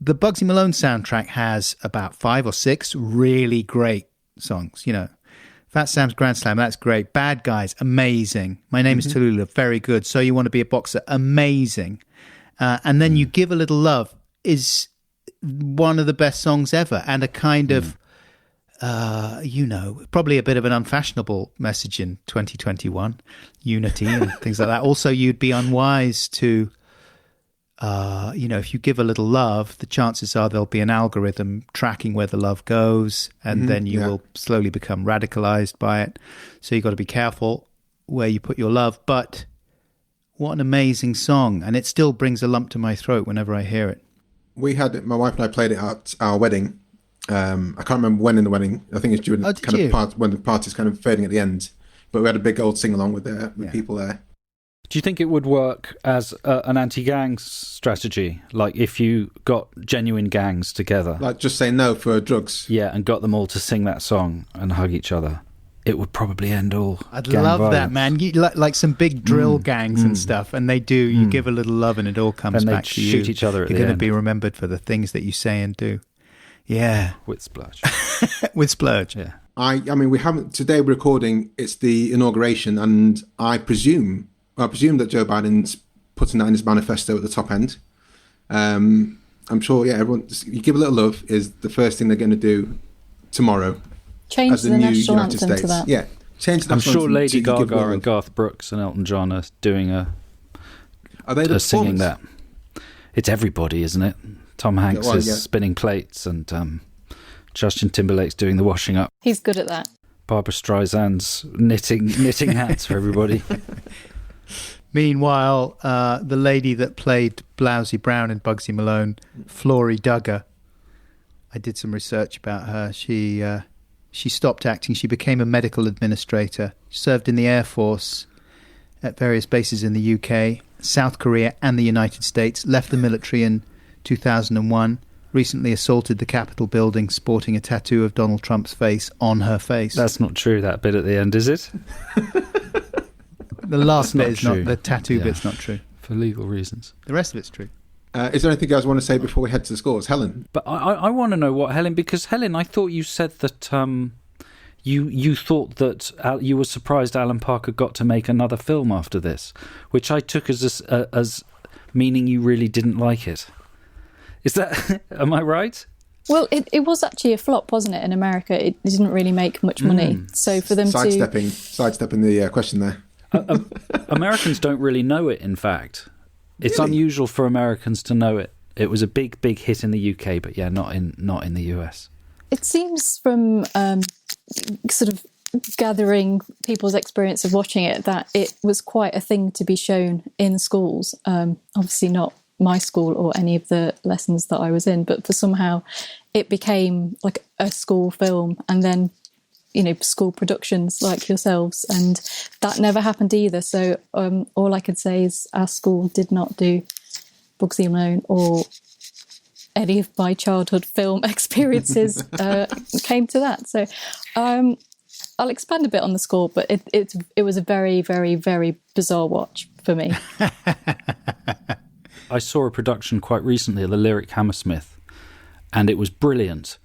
The Bugsy Malone soundtrack has about 5 or 6 really great songs. You know, Fat Sam's Grand Slam, that's great. Bad Guys, amazing. My Name is Tallulah, very good. So You Want to Be a Boxer, amazing. And then You Give a Little Love is one of the best songs ever, and a kind of, probably a bit of an unfashionable message in 2021, unity and things like that. Also, you'd be unwise to, if you give a little love, the chances are there'll be an algorithm tracking where the love goes, and then you will slowly become radicalized by it. So you've got to be careful where you put your love. But what an amazing song, and it still brings a lump to my throat whenever I hear it. We had it, my wife and I played it at our wedding. I can't remember when in the wedding. I think it's during when the party's kind of fading at the end. But we had a big old sing-along with people there. Do you think it would work as an anti-gang strategy? Like if you got genuine gangs together? Like just say no for drugs? Yeah, and got them all to sing that song and hug each other. It would probably end all I'd gang love violence. that, man. You, like some big drill gangs and stuff, and they do. You give a little love and it all comes and back to you. shoot each other at You're the going to end. be remembered for the things that you say and do. Yeah. With splurge. With splurge. Yeah. I mean, we haven't, today we're recording, it's the inauguration, and I presume that Joe Biden's putting that in his manifesto at the top end. I'm sure, everyone, you give a little love is the first thing they're going to do tomorrow. Change as the the new national United anthem States. to that. Yeah, change the I'm national sure anthem Lady to give Gaga love. and Garth Brooks and Elton John are doing Are they the singing performers? that. It's everybody, isn't it? Tom Hanks is spinning plates, and Justin Timberlake's doing the washing up. He's good at that. Barbara Streisand's knitting hats for everybody. Meanwhile, the lady that played Blousy Brown in Bugsy Malone, Florrie Duggar, I did some research about her. She stopped acting. She became a medical administrator. Served in the Air Force at various bases in the UK, South Korea and the United States. Left the military in 2001. Recently assaulted the Capitol building sporting a tattoo of Donald Trump's face on her face. That's not true, that bit at the end, is it? The last bit is true. not, the tattoo bit's not true. For legal reasons. The rest of it's true. Is there anything you guys want to say before we head to the scores? Helen? But I want to know what Helen, because Helen, I thought you said that you thought that you were surprised Alan Parker got to make another film after this, which I took as meaning you really didn't like it. Is that, am I right? Well, it was actually a flop, wasn't it, in America? It didn't really make much money. So for them Sidestepping the question there. Americans don't really know it, in fact. It's unusual for Americans to know it. It was a big hit in the UK, but not in the US. It seems from sort of gathering people's experience of watching it that it was quite a thing to be shown in schools. Obviously not my school or any of the lessons that I was in, but for somehow it became like a school film, and then school productions like yourselves, and that never happened either. So all I could say is our school did not do Bugsy Malone, or any of my childhood film experiences came to that. So I'll expand a bit on the score, but it was a very, very, very bizarre watch for me. I saw a production quite recently of the Lyric Hammersmith, and it was brilliant,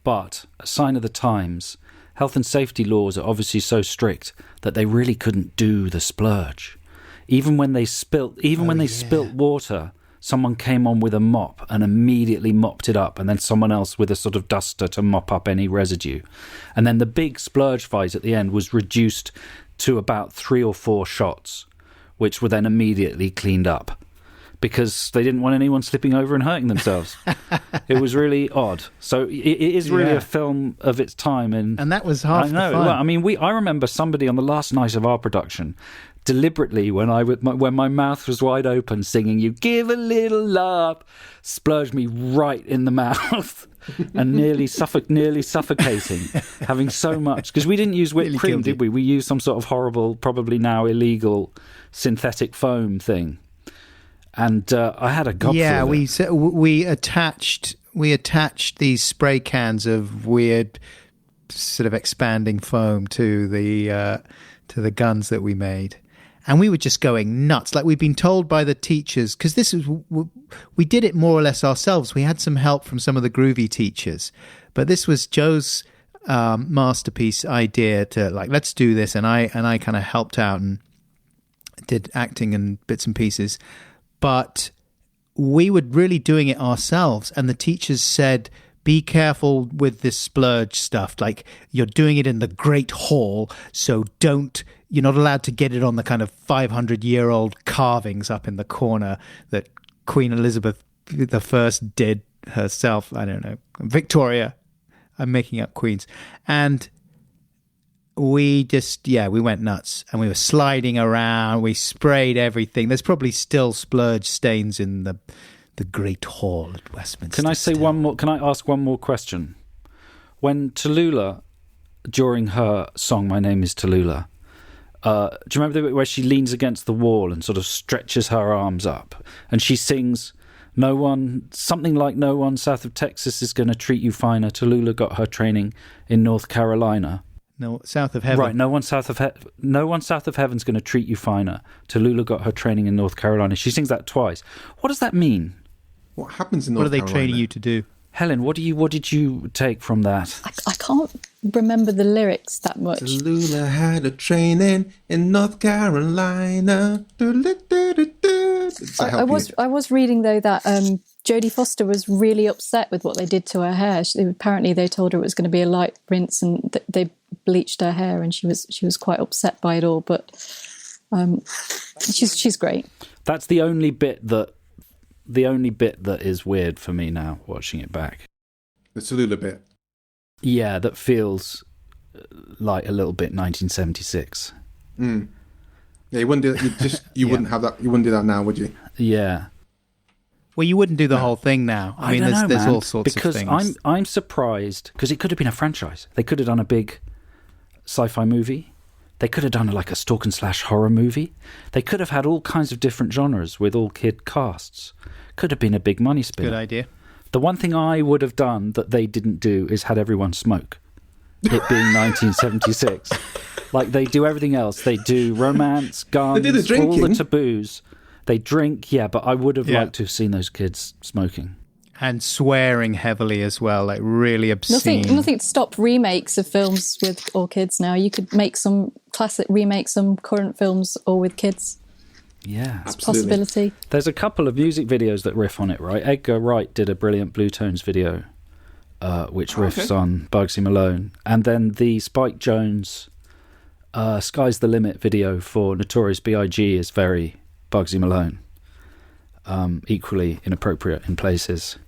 but a sign of the times. Health and safety laws are obviously so strict that they really couldn't do the splurge. Even when they spilt water, someone came on with a mop and immediately mopped it up, and then someone else with a sort of duster to mop up any residue. And then the big splurge fight at the end was reduced to about 3 or 4 shots, which were then immediately cleaned up, because they didn't want anyone slipping over and hurting themselves. It was really odd. So it is really a film of its time. And that was half the fun. Well, I mean, I remember somebody on the last night of our production deliberately, when my mouth was wide open, singing "You Give a Little Love," splurged me right in the mouth and nearly suffocating, having so much, because we didn't use whipped cream, did we? We used some sort of horrible, probably now illegal synthetic foam thing. And I had a gobful of it. we attached these spray cans of weird sort of expanding foam to the guns that we made, and we were just going nuts. Like, we'd been told by the teachers, because we did it more or less ourselves. We had some help from some of the groovy teachers, but this was Joe's masterpiece idea to, like, let's do this, and I kind of helped out and did acting and bits and pieces. But we were really doing it ourselves. And the teachers said, be careful with this splurge stuff. Like, you're doing it in the Great Hall, so you're not allowed to get it on the kind of 500-year-old carvings up in the corner that Queen Elizabeth I did herself. I don't know. Victoria. I'm making up queens. And we we went nuts, and we were sliding around. We sprayed everything. There's probably still splurge stains in the Great Hall at Westminster. Can I say one more? Can I ask one more question? When Tallulah, during her song "My Name Is Tallulah," do you remember the bit where she leans against the wall and sort of stretches her arms up, and she sings, something like "No one south of Texas is going to treat you finer. Tallulah got her training in North Carolina." No, south of heaven. Right, no one south of heaven's going to treat you finer. Tallulah got her training in North Carolina. She sings that twice. What does that mean? What happens in North Carolina? What are they training you to do? Helen, what did you take from that? I can't remember the lyrics that much. Tallulah had a training in North Carolina. I was reading though that Jodie Foster was really upset with what they did to her hair. Apparently, they told her it was going to be a light rinse, and they bleached her hair, and she was quite upset by it all. But she's great. That's the only bit that is weird for me now, watching it back. The Tallulah bit. Yeah, that feels like a little bit 1976. Mm. Yeah, you wouldn't do that. You wouldn't have that. You wouldn't do that now, would you? Yeah. Well, you wouldn't do the whole thing now. I mean, there's all sorts of things. Because I'm surprised, because it could have been a franchise. They could have done a big sci-fi movie. They could have done like a stalk and slash horror movie. They could have had all kinds of different genres with all kid casts. Could have been a big money spinner. Good idea. The one thing I would have done that they didn't do is had everyone smoke. It being 1976. Like, they do everything else. They do romance, guns, they do the drinking. all the taboos. They drink, yeah, but I would have liked to have seen those kids smoking. And swearing heavily as well, like really obscene. Nothing to stop remakes of films with all kids now. You could make some classic remakes, some current films all with kids. Yeah. It's a possibility. There's a couple of music videos that riff on it, right? Edgar Wright did a brilliant Blue Tones video, which riffs on Bugsy Malone. And then the Spike Jonze Sky's the Limit video for Notorious B.I.G. is very Bugsy Malone. Equally inappropriate in places.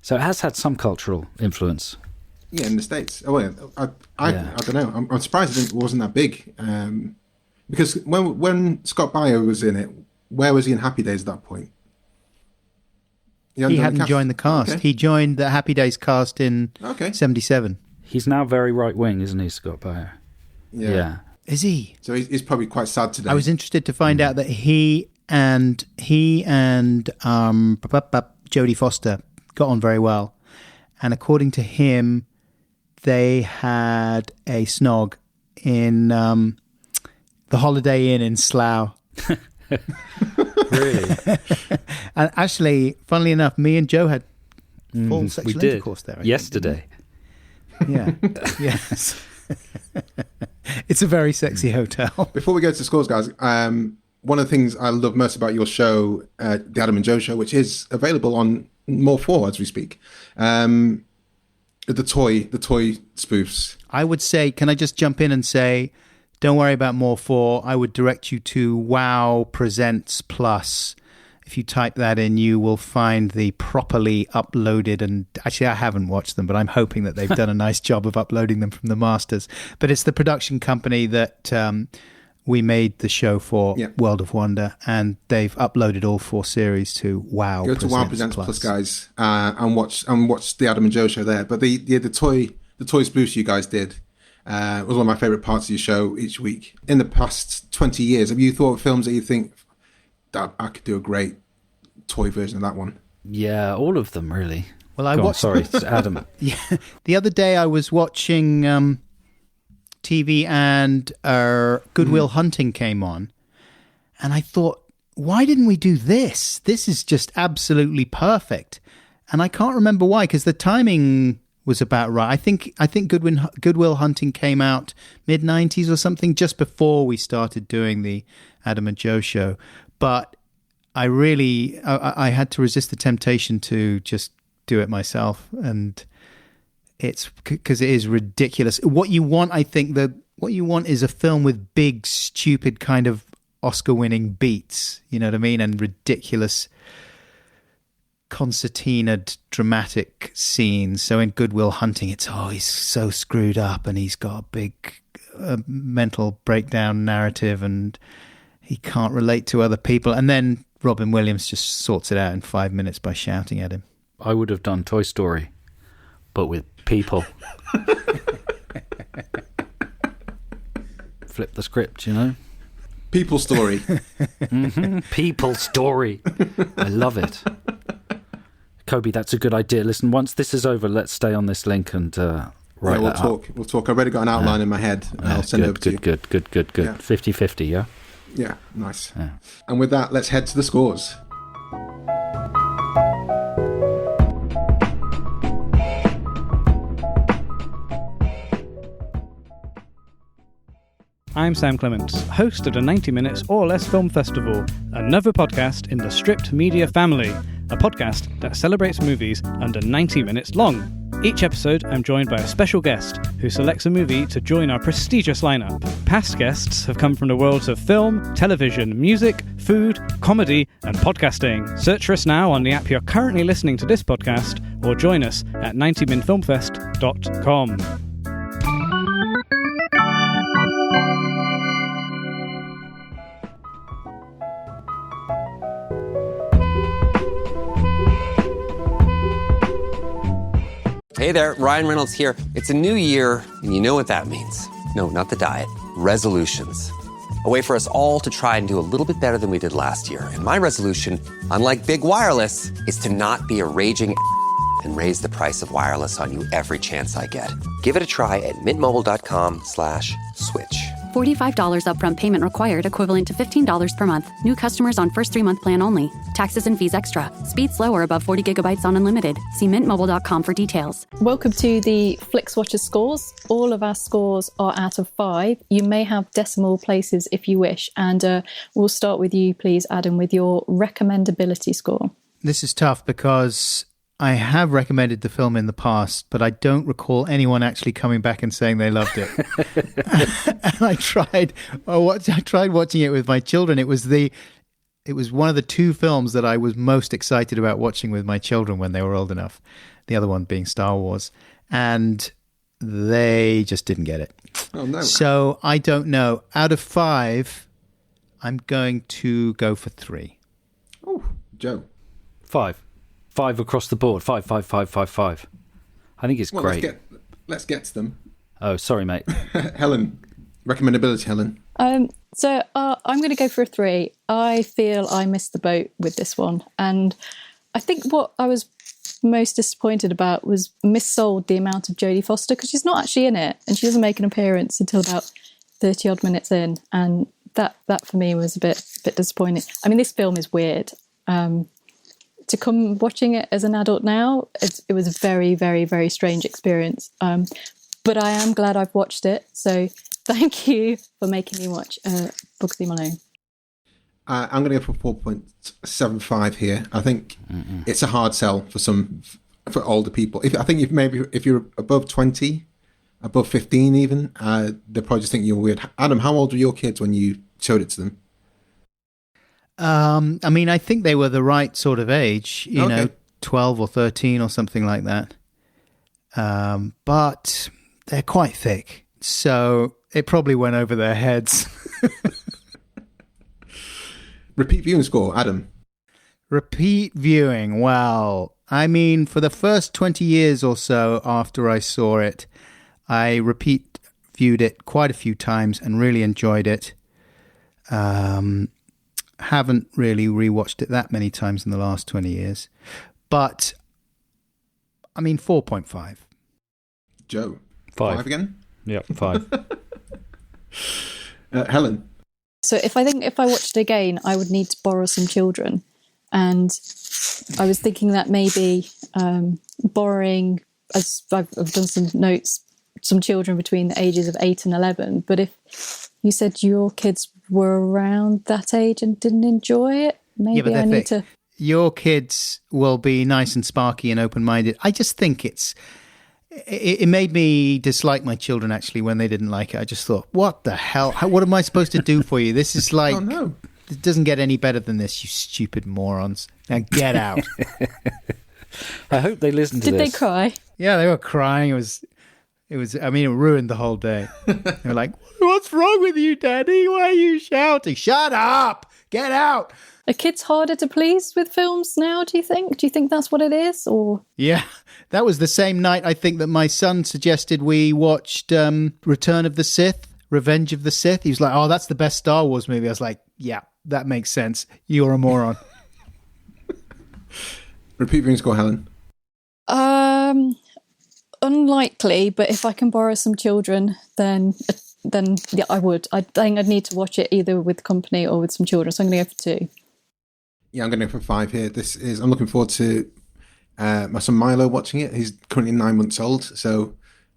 So it has had some cultural influence. Yeah, in the States. Oh, yeah. I don't know. I'm surprised it wasn't that big. Because when Scott Baio was in it, where was he in Happy Days at that point? He hadn't joined the cast. Okay. He joined the Happy Days cast in 77. He's now very right-wing, isn't he, Scott Baio? Yeah. Is he? So he's probably quite sad today. I was interested to find out that he and Jodie Foster got on very well. And according to him, they had a snog in the Holiday Inn in Slough. Really? And actually, funnily enough, me and Joe had full sexual intercourse there. Yesterday. Yeah. Yes. It's a very sexy hotel. Before we go to the scores, guys, one of the things I love most about your show, the Adam and Joe Show, which is available on More 4 as we speak, the toy spoofs. I would say, can I just jump in and say, don't worry about More 4. I would direct you to Wow Presents Plus. If you type that in, you will find the properly uploaded, and actually I haven't watched them, but I'm hoping that they've done a nice job of uploading them from the masters. But it's the production company that we made the show for, World of Wonder, and they've uploaded all 4 series to Wow Presents Plus. Go to Wow Presents Plus, guys, and watch the Adam and Joe Show there. But the toy spoofs you guys did was one of my favourite parts of your show each week. In the past 20 years, have you thought of films that you think that I could do a great toy version of that one? Yeah, all of them, really. Well, I watched... Sorry, Adam. Yeah, the other day I was watching TV and Good Will Hunting came on, and I thought, why didn't we do this? This is just absolutely perfect. And I can't remember why, because the timing was about right. I think Good Will Hunting came out mid-90s or something, just before we started doing the Adam and Joe Show. But I had to resist the temptation to just do it myself, and it's because it is ridiculous. What you want, I think, what you want is a film with big, stupid kind of Oscar-winning beats. You know what I mean? And ridiculous concertina dramatic scenes. So in Good Will Hunting, it's he's so screwed up, and he's got a big mental breakdown narrative, and he can't relate to other people. And then Robin Williams just sorts it out in 5 minutes by shouting at him. I would have done Toy Story, but with people. Flip the script, you know? People story. People story. I love it. Kobi, that's a good idea. Listen, once this is over, let's stay on this link and write that up. We'll talk. I've already got an outline in my head. I'll send it over to you. Good. Yeah. 50-50, yeah? Yeah, nice. Yeah. And with that, let's head to the scores. I'm Sam Clements, host of the 90 Minutes or Less Film Festival, another podcast in the Stripped Media family, a podcast that celebrates movies under 90 minutes long. Each episode, I'm joined by a special guest who selects a movie to join our prestigious lineup. Past guests have come from the worlds of film, television, music, food, comedy, and podcasting. Search for us now on the app you're currently listening to this podcast, or join us at 90minfilmfest.com. Hey there, Ryan Reynolds here. It's a new year, and you know what that means. No, not the diet. Resolutions. A way for us all to try and do a little bit better than we did last year. And my resolution, unlike big wireless, is to not be a raging and raise the price of wireless on you every chance I get. Give it a try at mintmobile.com/switch. $45 upfront payment required, equivalent to $15 per month. New customers on first 3-month plan only. Taxes and fees extra. Speed slower above 40 gigabytes on unlimited. See mintmobile.com for details. Welcome to the Flixwatcher scores. All of our scores are out of 5. You may have decimal places if you wish. And we'll start with you, please, Adam, with your recommendability score. This is tough because I have recommended the film in the past, but I don't recall anyone actually coming back and saying they loved it. And I tried watching it with my children. It was one of the 2 films that I was most excited about watching with my children when they were old enough. The other one being Star Wars, and they just didn't get it. Oh no! So I don't know. Out of 5, I'm going to go for 3. Oh, Joe. 5 across the board. 5. I think it's great. Let's get to them. Oh, sorry, mate. Helen, recommendability, Helen. So I'm going to go for a 3. I feel I missed the boat with this one. And I think what I was most disappointed about was missold the amount of Jodie Foster, because she's not actually in it, and she doesn't make an appearance until about 30 odd minutes in. And that for me was a bit disappointing. I mean, this film is weird. To come watching it as an adult now, it was a very, very, very strange experience. But I am glad I've watched it. So thank you for making me watch Bugsy Malone. I'm going to go for 4.75 here. I think it's a hard sell for older people. If you're above 20, above 15 even, they'll probably just think you're weird. Adam, how old were your kids when you showed it to them? I mean, I think they were the right sort of age, you know, 12 or 13 or something like that. But they're quite thick, so it probably went over their heads. Repeat viewing score, Adam. Repeat viewing, well, I mean, for the first 20 years or so after I saw it, I repeat viewed it quite a few times and really enjoyed it. Haven't really rewatched it that many times in the last 20 years. But, I mean, 4.5. Joe? 5 again? Yep, 5. Helen? So if I watched it again, I would need to borrow some children. And I was thinking that maybe borrowing, as I've done some notes, some children between the ages of 8 and 11. But if you said your kids were around that age and didn't enjoy it, maybe I need to. Your kids will be nice and sparky and open-minded. I just think it made me dislike my children, actually, when they didn't like it. I just thought, what the hell? What am I supposed to do for you? This is like, oh, no. It doesn't get any better than this, you stupid morons. Now get out. I hope they listened to this. Did they cry? Yeah, they were crying. I mean, it ruined the whole day. They were like, what's wrong with you, Daddy? Why are you shouting? Shut up! Get out! Are kids harder to please with films now, do you think? Do you think that's what it is? Or yeah, that was the same night, I think, that my son suggested we watched Return of the Sith, Revenge of the Sith. He was like, oh, that's the best Star Wars movie. I was like, yeah, that makes sense. You're a moron. Repeat viewing score, Helen. Unlikely, but if I can borrow some children, then yeah, I would. I think I'd need to watch it either with company or with some children, so I'm going to go for 2. Yeah, I'm going to go for 5 here. I'm looking forward to my son Milo watching it. He's currently 9 months old, so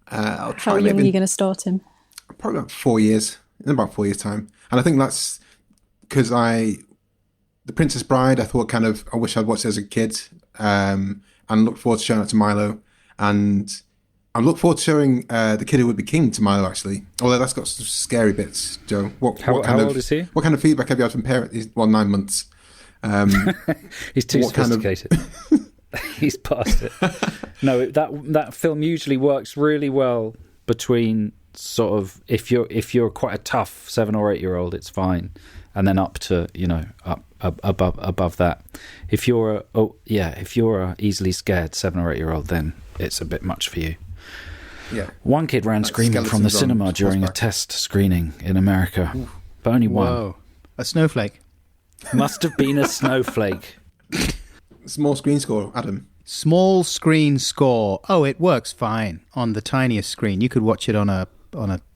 I'll try. How young are you going to start him? Probably about 4 years, in about 4 years' time. And I think that's because The Princess Bride, I thought I wish I'd watched it as a kid, and look forward to showing it to Milo. And I look forward to showing The Kid Who Would Be King to Milo, actually. Although that's got some scary bits, Joe. How old is he? What kind of feedback have you had from parents? He's 9 months. He's too sophisticated. He's past it. No, that film usually works really well between sort of if you're quite a tough 7 or 8 year old, it's fine, and then up to up above that. If you're a easily scared 7 or 8 year old, then it's a bit much for you. Yeah. One kid ran screaming from the cinema during a test screening in America, but only one. Whoa. A snowflake. Must have been a snowflake. Small screen score, Adam. Small screen score. Oh, it works fine on the tiniest screen. You could watch it on a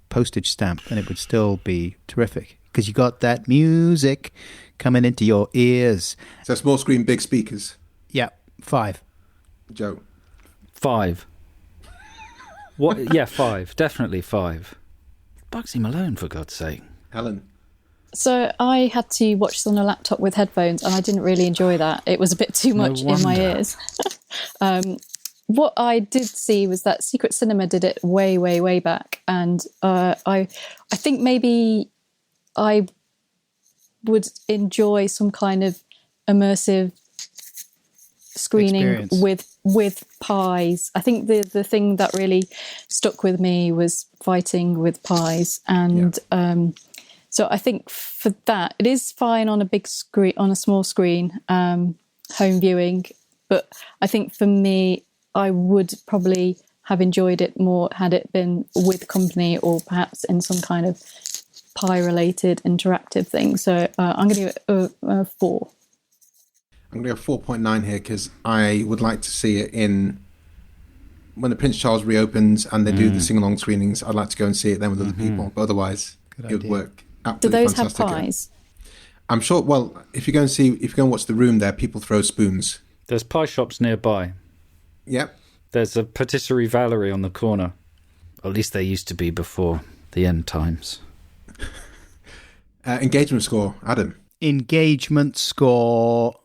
postage stamp and it would still be terrific because you got that music coming into your ears. So small screen, big speakers. Yeah, 5. Joe. 5. What? Yeah, 5. Definitely 5. Bugsy Malone, for God's sake. Helen. So I had to watch this on a laptop with headphones, and I didn't really enjoy that. It was a bit too much in my ears. What I did see was that Secret Cinema did it way, way, way back, and I think maybe I would enjoy some kind of immersive screening with pies. I think the thing that really stuck with me was fighting with pies, and so I think for that it is fine on a big screen, on a small screen, home viewing. But I think for me, I would probably have enjoyed it more had it been with company or perhaps in some kind of pie-related interactive thing. So I'm going to give it a 4. I'm going to go 4.9 here because I would like to see it in when the Prince Charles reopens and they do the sing-along screenings. I'd like to go and see it then with other people, but otherwise it would work absolutely Do those fantastic. have pies? I'm sure. Well, if you go and watch The Room, there people throw spoons. There's pie shops nearby. Yep. There's a Patisserie Valerie on the corner. At least there used to be before the end times. Engagement score, Adam. Engagement score.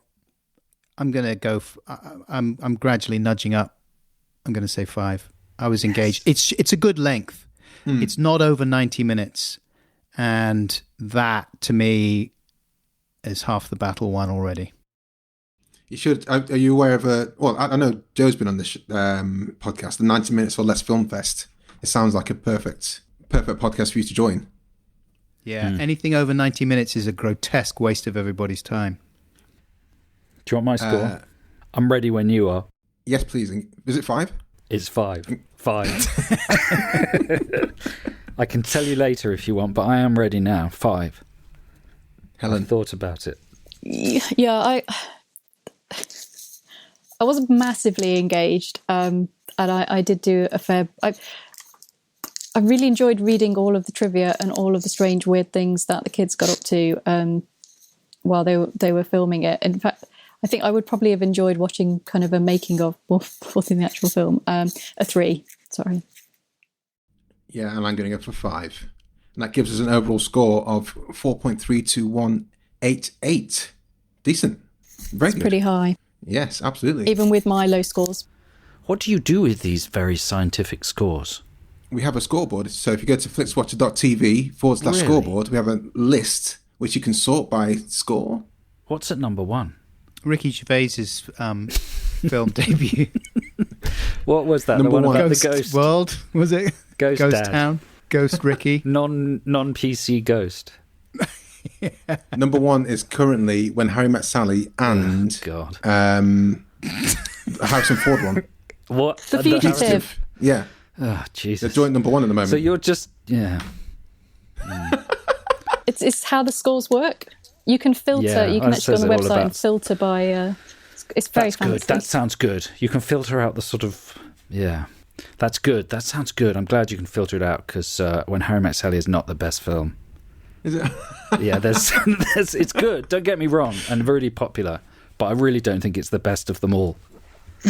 I'm going to go. I'm gradually nudging up. I'm going to say 5. I was engaged. It's a good length. It's not over 90 minutes, and that to me is half the battle won already. You should. Are you aware of a? Well, I know Joe's been on this podcast, the 90 Minutes or Less Film Fest. It sounds like a perfect podcast for you to join. Yeah, anything over 90 minutes is a grotesque waste of everybody's time. Do you want my score? I'm ready when you are. Yes, please. Is it 5? It's 5. 5. I can tell you later if you want, but I am ready now. 5. Helen. I thought about it. Yeah, I wasn't massively engaged, and I did do a fair. I really enjoyed reading all of the trivia and all of the strange, weird things that the kids got up to while they were filming it. In fact, I think I would probably have enjoyed watching kind of a making of more than the actual film. A 3, sorry. Yeah, and I'm going to go for 5, and that gives us an overall score of 4.32188 decent. Very good. Pretty high, Yes, absolutely. even with my low scores. What do you do with these very scientific scores? We have a scoreboard. So if you go to flixwatcher.tv/scoreboard, Really? we have a list which you can sort by score. What's at number one? Ricky Gervais's film debut. What was that? Number the one one. about Ghost the ghost? World, was it? Ghost Dad. Town. Ghost Ricky. Non-PC ghost. Number one is currently When Harry Met Sally and God. Harrison Ford one. What? The Fugitive. Yeah, Oh, they're Jesus. joint number one at the moment. So you're just... Yeah. It's how the scores work. You can filter. Yeah, you can that actually go on says the it all website and about- filter by. It's very That's fancy. good. That sounds good. You can filter out the sort of... Yeah. That's good. That sounds good. I'm glad you can filter it out because When Harry Met Sally is not the best film. Is it? Yeah, it's good. Don't get me wrong, and really popular, but I really don't think it's the best of them all.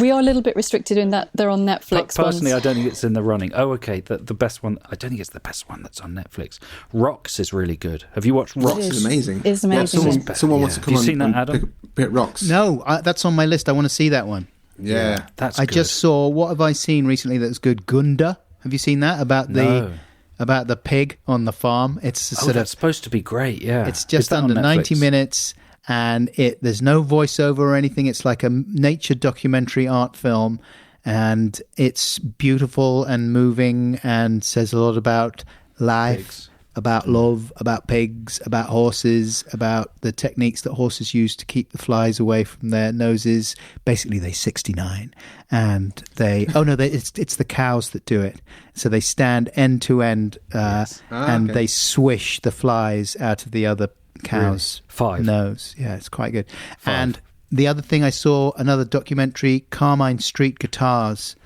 We are a little bit restricted in that they're on Netflix. Personally, ones. I don't think it's in the running. Oh, okay, the best one. I don't think it's the best one that's on Netflix. Rocks is really good. Have you watched Rocks? Rocks is amazing. It's amazing. Yeah, someone wants to come Have you on seen that, and Adam? pick Rocks. No, that's on my list. I want to see that one. Yeah. That's I good. just saw. What have I seen recently that's good? Gunda. Have you seen that No. about the pig on the farm? It's a Oh, sort that's of. supposed to be great, yeah. It's Is just that on under 90 Netflix? minutes, and there's no voiceover or anything. It's like a nature documentary art film, and it's beautiful and moving and says a lot about life, Pigs. about love, about pigs, about horses, about the techniques that horses use to keep the flies away from their noses. Basically, they 69, and they it's the cows that do it. So they stand end to end, and okay. they swish the flies out of the other cow's Really? 5. nose. Yeah, it's quite good. And the other thing I saw, another documentary, Carmine Street Guitars.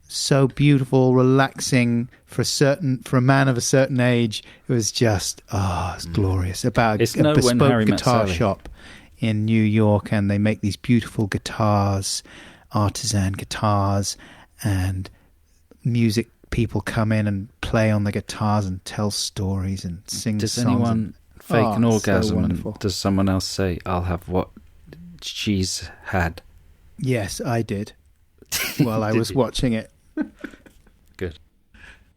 So beautiful, relaxing for a man of a certain age. It was just it's glorious. About It's a no When Harry bespoke Met guitar Sally. shop in New York, and they make these beautiful guitars, artisan guitars, and music people come in and play on the guitars and tell stories and sing Does songs. anyone fake an so orgasm wonderful. and does someone else say, I'll have what she's had? Yes, I did. While I Did was you? watching it. Good.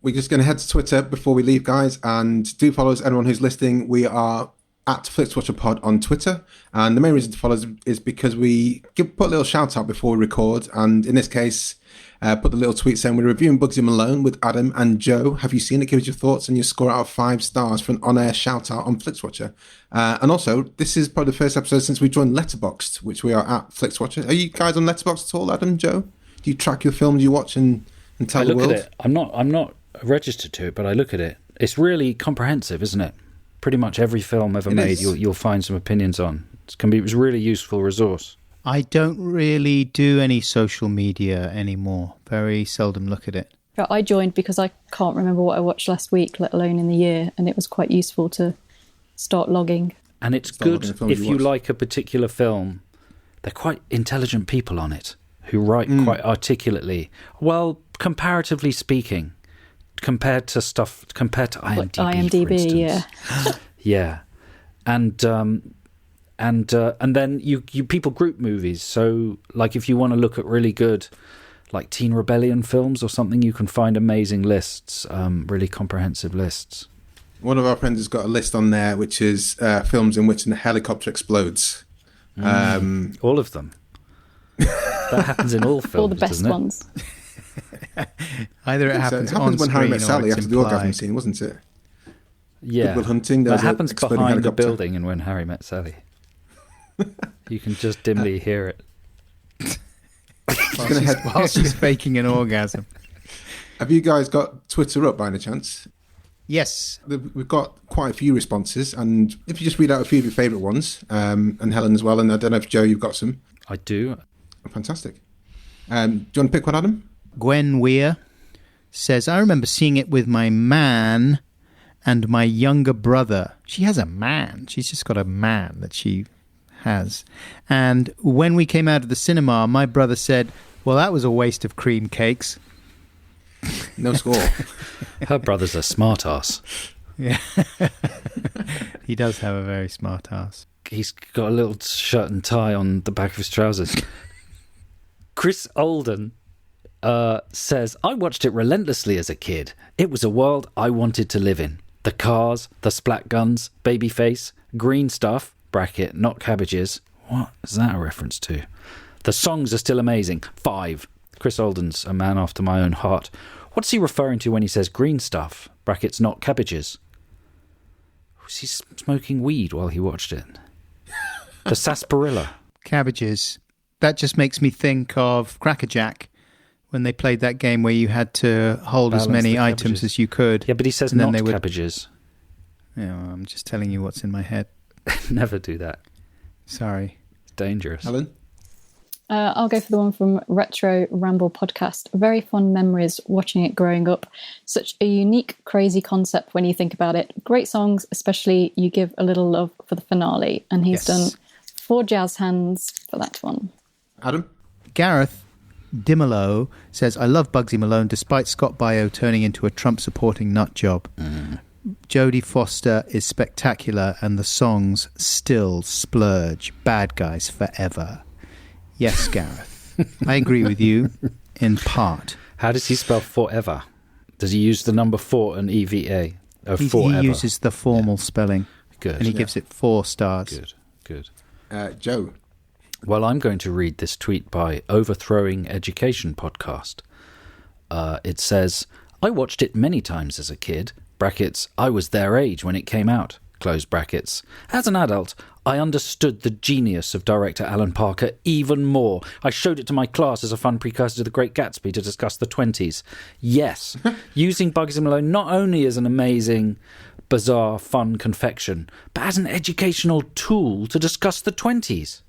We're just going to head to Twitter before we leave, guys, and do follow us, anyone who's listening. We are at FlixWatcherPod on Twitter, and the main reason to follow us is because we put a little shout out before we record, and in this case, put the little tweet saying we're reviewing Bugsy Malone with Adam and Joe. Have you seen it? Give us your thoughts and your score out of 5 stars for an on-air shout out on Flixwatcher. And also, this is probably the first episode since we joined Letterboxd, which we are at Flixwatcher. Are you guys on Letterboxd at all, Adam and Joe? Do you track your films you watch and tell I the look world? at it. I'm not registered to it, but I look at it. It's really comprehensive, isn't it? Pretty much every film ever It made, is. you'll find some opinions on. It was a really useful resource. I don't really do any social media anymore. Very seldom look at it. I joined because I can't remember what I watched last week, let alone in the year, and it was quite useful to start logging. And it's Start good looking at films if you you watch. like a particular film. They're quite intelligent people on it who write quite articulately. Well, comparatively speaking, compared to IMDb, Like for IMDb, instance. yeah. Yeah, and then you people group movies. So, like, if you want to look at really good, like Teen Rebellion films or something, you can find amazing lists, really comprehensive lists. One of our friends has got a list on there, which is films in which a helicopter explodes. All of them. That happens in all films, All the best doesn't it? ones. Either it So happens, it happens on when Harry screen Met Sally or after it's the orgasm implied. scene, wasn't it? Yeah, Good Will Hunting, that there's a happens exploding behind the helicopter. building in When Harry Met Sally. You can just dimly hear it. While she's faking an orgasm. Have you guys got Twitter up by any chance? Yes. We've got quite a few responses, and if you just read out a few of your favourite ones, and Helen as well, and I don't know if Joe, you've got some. I do. Fantastic. Do you want to pick one, Adam? Gwen Weir says, I remember seeing it with my man and my younger brother. She has a man. She's just got a man that she has. And when we came out of the cinema, my brother said, well, that was a waste of cream cakes. No score. Her brother's a smart ass. Yeah. He does have a very smart ass. He's got a little shirt and tie on the back of his trousers. Chris Olden says, I watched it relentlessly as a kid. It was a world I wanted to live in. The cars, the splat guns, baby face, green stuff, bracket, not cabbages. What is that a reference to? The songs are still amazing. 5. Chris Olden's a man after my own heart. What's he referring to when he says green stuff, brackets, not cabbages? Was he smoking weed while he watched it? The sarsaparilla. Cabbages. That just makes me think of Cracker Jack, when they played that game where you had to hold Balance as many the items cabbages. as you could. Yeah, but he says and then not they would- cabbages. Yeah, well, I'm just telling you what's in my head. Never do that. Sorry. It's dangerous. Helen? I'll go for the one from Retro Ramble Podcast. Very fond memories watching it growing up. Such a unique, crazy concept when you think about it. Great songs, especially You Give a Little Love for the finale. And he's done 4 jazz hands for that one. Adam? Gareth Dimolo says, I love Bugsy Malone despite Scott Baio turning into a Trump-supporting nut job. Jodie Foster is spectacular and the songs still splurge. Bad guys forever. Yes, Gareth. I agree with you in part. How does he spell forever? Does he use the number 4 and EVA? He uses the formal spelling. Good. And he gives it 4 stars. Good. Joe? Well, I'm going to read this tweet by Overthrowing Education Podcast. It says, I watched it many times as a kid, brackets, I was their age when it came out, close brackets. As an adult, I understood the genius of director Alan Parker even more. I showed it to my class as a fun precursor to The Great Gatsby to discuss the 20s. Yes, using Bugsy Malone not only as an amazing, bizarre, fun confection, but as an educational tool to discuss the 20s.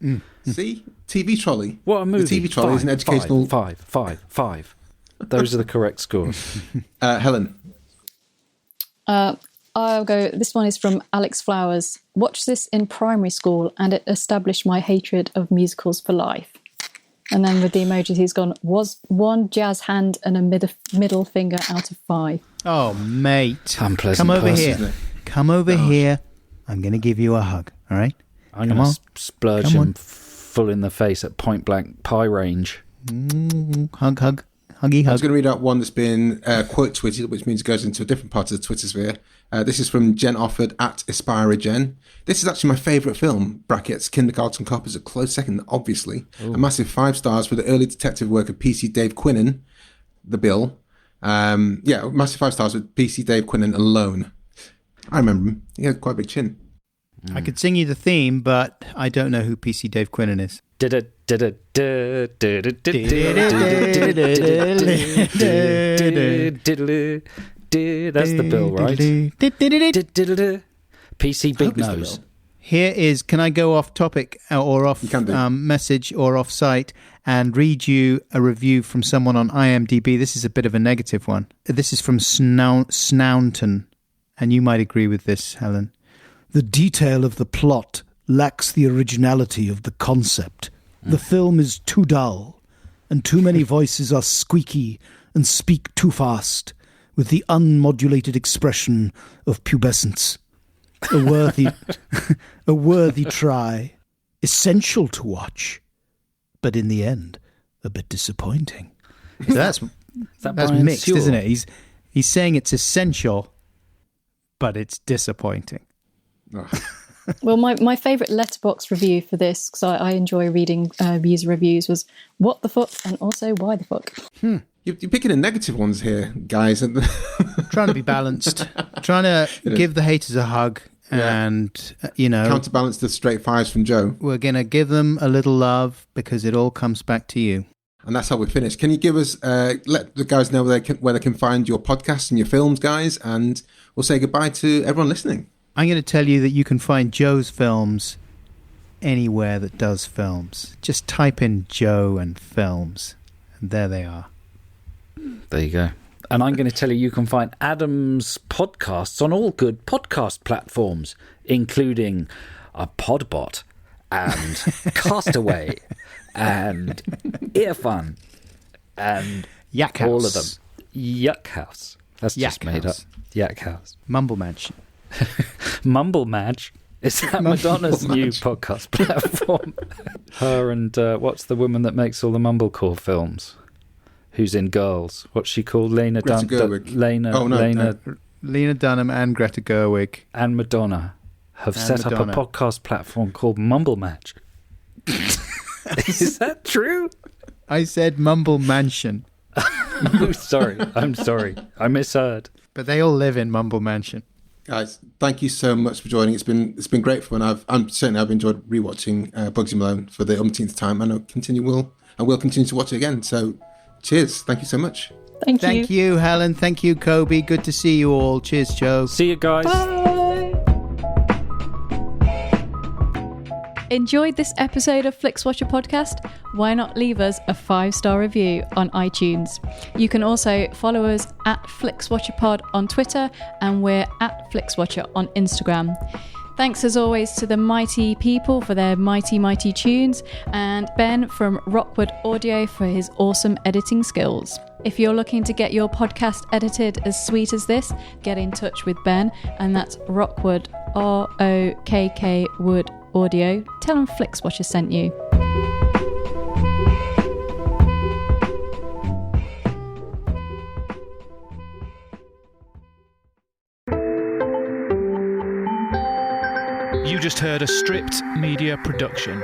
See? TV Trolley. What a movie. The TV Trolley is an educational... 5. Those are the correct scores. Helen? I'll go, this one is from Alex Flowers. Watched this in primary school and it established my hatred of musicals for life. And then with the emojis, he's gone, was 1 jazz hand and a middle finger out of 5. Oh, mate. Unpleasant Come over person. here. Come over here. I'm going to give you a hug, all right? I'm going to splurge him full in the face at point blank pie range. Hug. Huggy I was hug. going to read out one that's been quote tweeted, which means it goes into a different part of the Twitter sphere. This is from Jen Offord at AspireGen. This is actually my favourite film, brackets, Kindergarten Cop is a close second, obviously. Ooh. A massive 5 stars for the early detective work of PC Dave Quinnen, The Bill. Massive 5 stars with PC Dave Quinnen alone. I remember him. He had quite a big chin. I could sing you the theme, but I don't know who PC Dave Quinnen is. That's the bill, right? PC Big Nose. Here is, can I go off topic or off message or off site and read you a review from someone on IMDb? This is a bit of a negative one. This is from Snownton, and you might agree with this, Helen. The detail of the plot lacks the originality of the concept. The film is too dull, and too many voices are squeaky and speak too fast, with the unmodulated expression of pubescence. A worthy try, essential to watch, but in the end, a bit disappointing. So that's mixed, Sewell? isn't it? He's saying it's essential, but it's disappointing. Well, my favourite letterbox review for this, because I enjoy reading user reviews, was what the fuck and also why the fuck. You're picking the negative ones here, guys. Trying to be balanced. Trying to give the haters a hug and, counterbalance the straight 5s from Joe. We're going to give them a little love because it all comes back to you. And that's how we finish. Can you give us, let the guys know where they can find your podcasts and your films, guys, and we'll say goodbye to everyone listening. I'm going to tell you that you can find Joe's films anywhere that does films. Just type in Joe and films, and there they are. There you go. And I'm going to tell you can find Adam's podcasts on all good podcast platforms, including a Podbot and Castaway and Earfun and Yak House. All of them. Yuck House. That's Yak just made House. up. Yak House. Mumble Mansion. Mumble Madge Is that Madonna's new podcast platform? Her and what's the woman that makes all the mumblecore films? Who's in Girls? What's she called? Lena Dunham and Greta Gerwig and Madonna have set up a podcast platform called Mumble Match. Is that true? I said Mumble Mansion. I'm sorry. I misheard. But they all live in Mumble Mansion. Guys, thank you so much for joining. It's been great fun. I've enjoyed rewatching Bugsy Malone for the umpteenth time, and we'll continue to watch it again. So, cheers! Thank you so much. Thank you, Helen. Thank you, Kobi. Good to see you all. Cheers, Joe. See you guys. Bye. Enjoyed this episode of Flixwatcher podcast? Why not leave us a 5-star review on iTunes? You can also follow us at FlixWatcherPod on Twitter, and we're at FlixWatcher on Instagram. Thanks as always to the mighty people for their mighty, mighty tunes, and Ben from Rockwood Audio for his awesome editing skills. If you're looking to get your podcast edited as sweet as this, get in touch with Ben, and that's Rockwood, ROKK Wood Audio. Tell them Flixwatcher sent you. You just heard a Stripped Media production.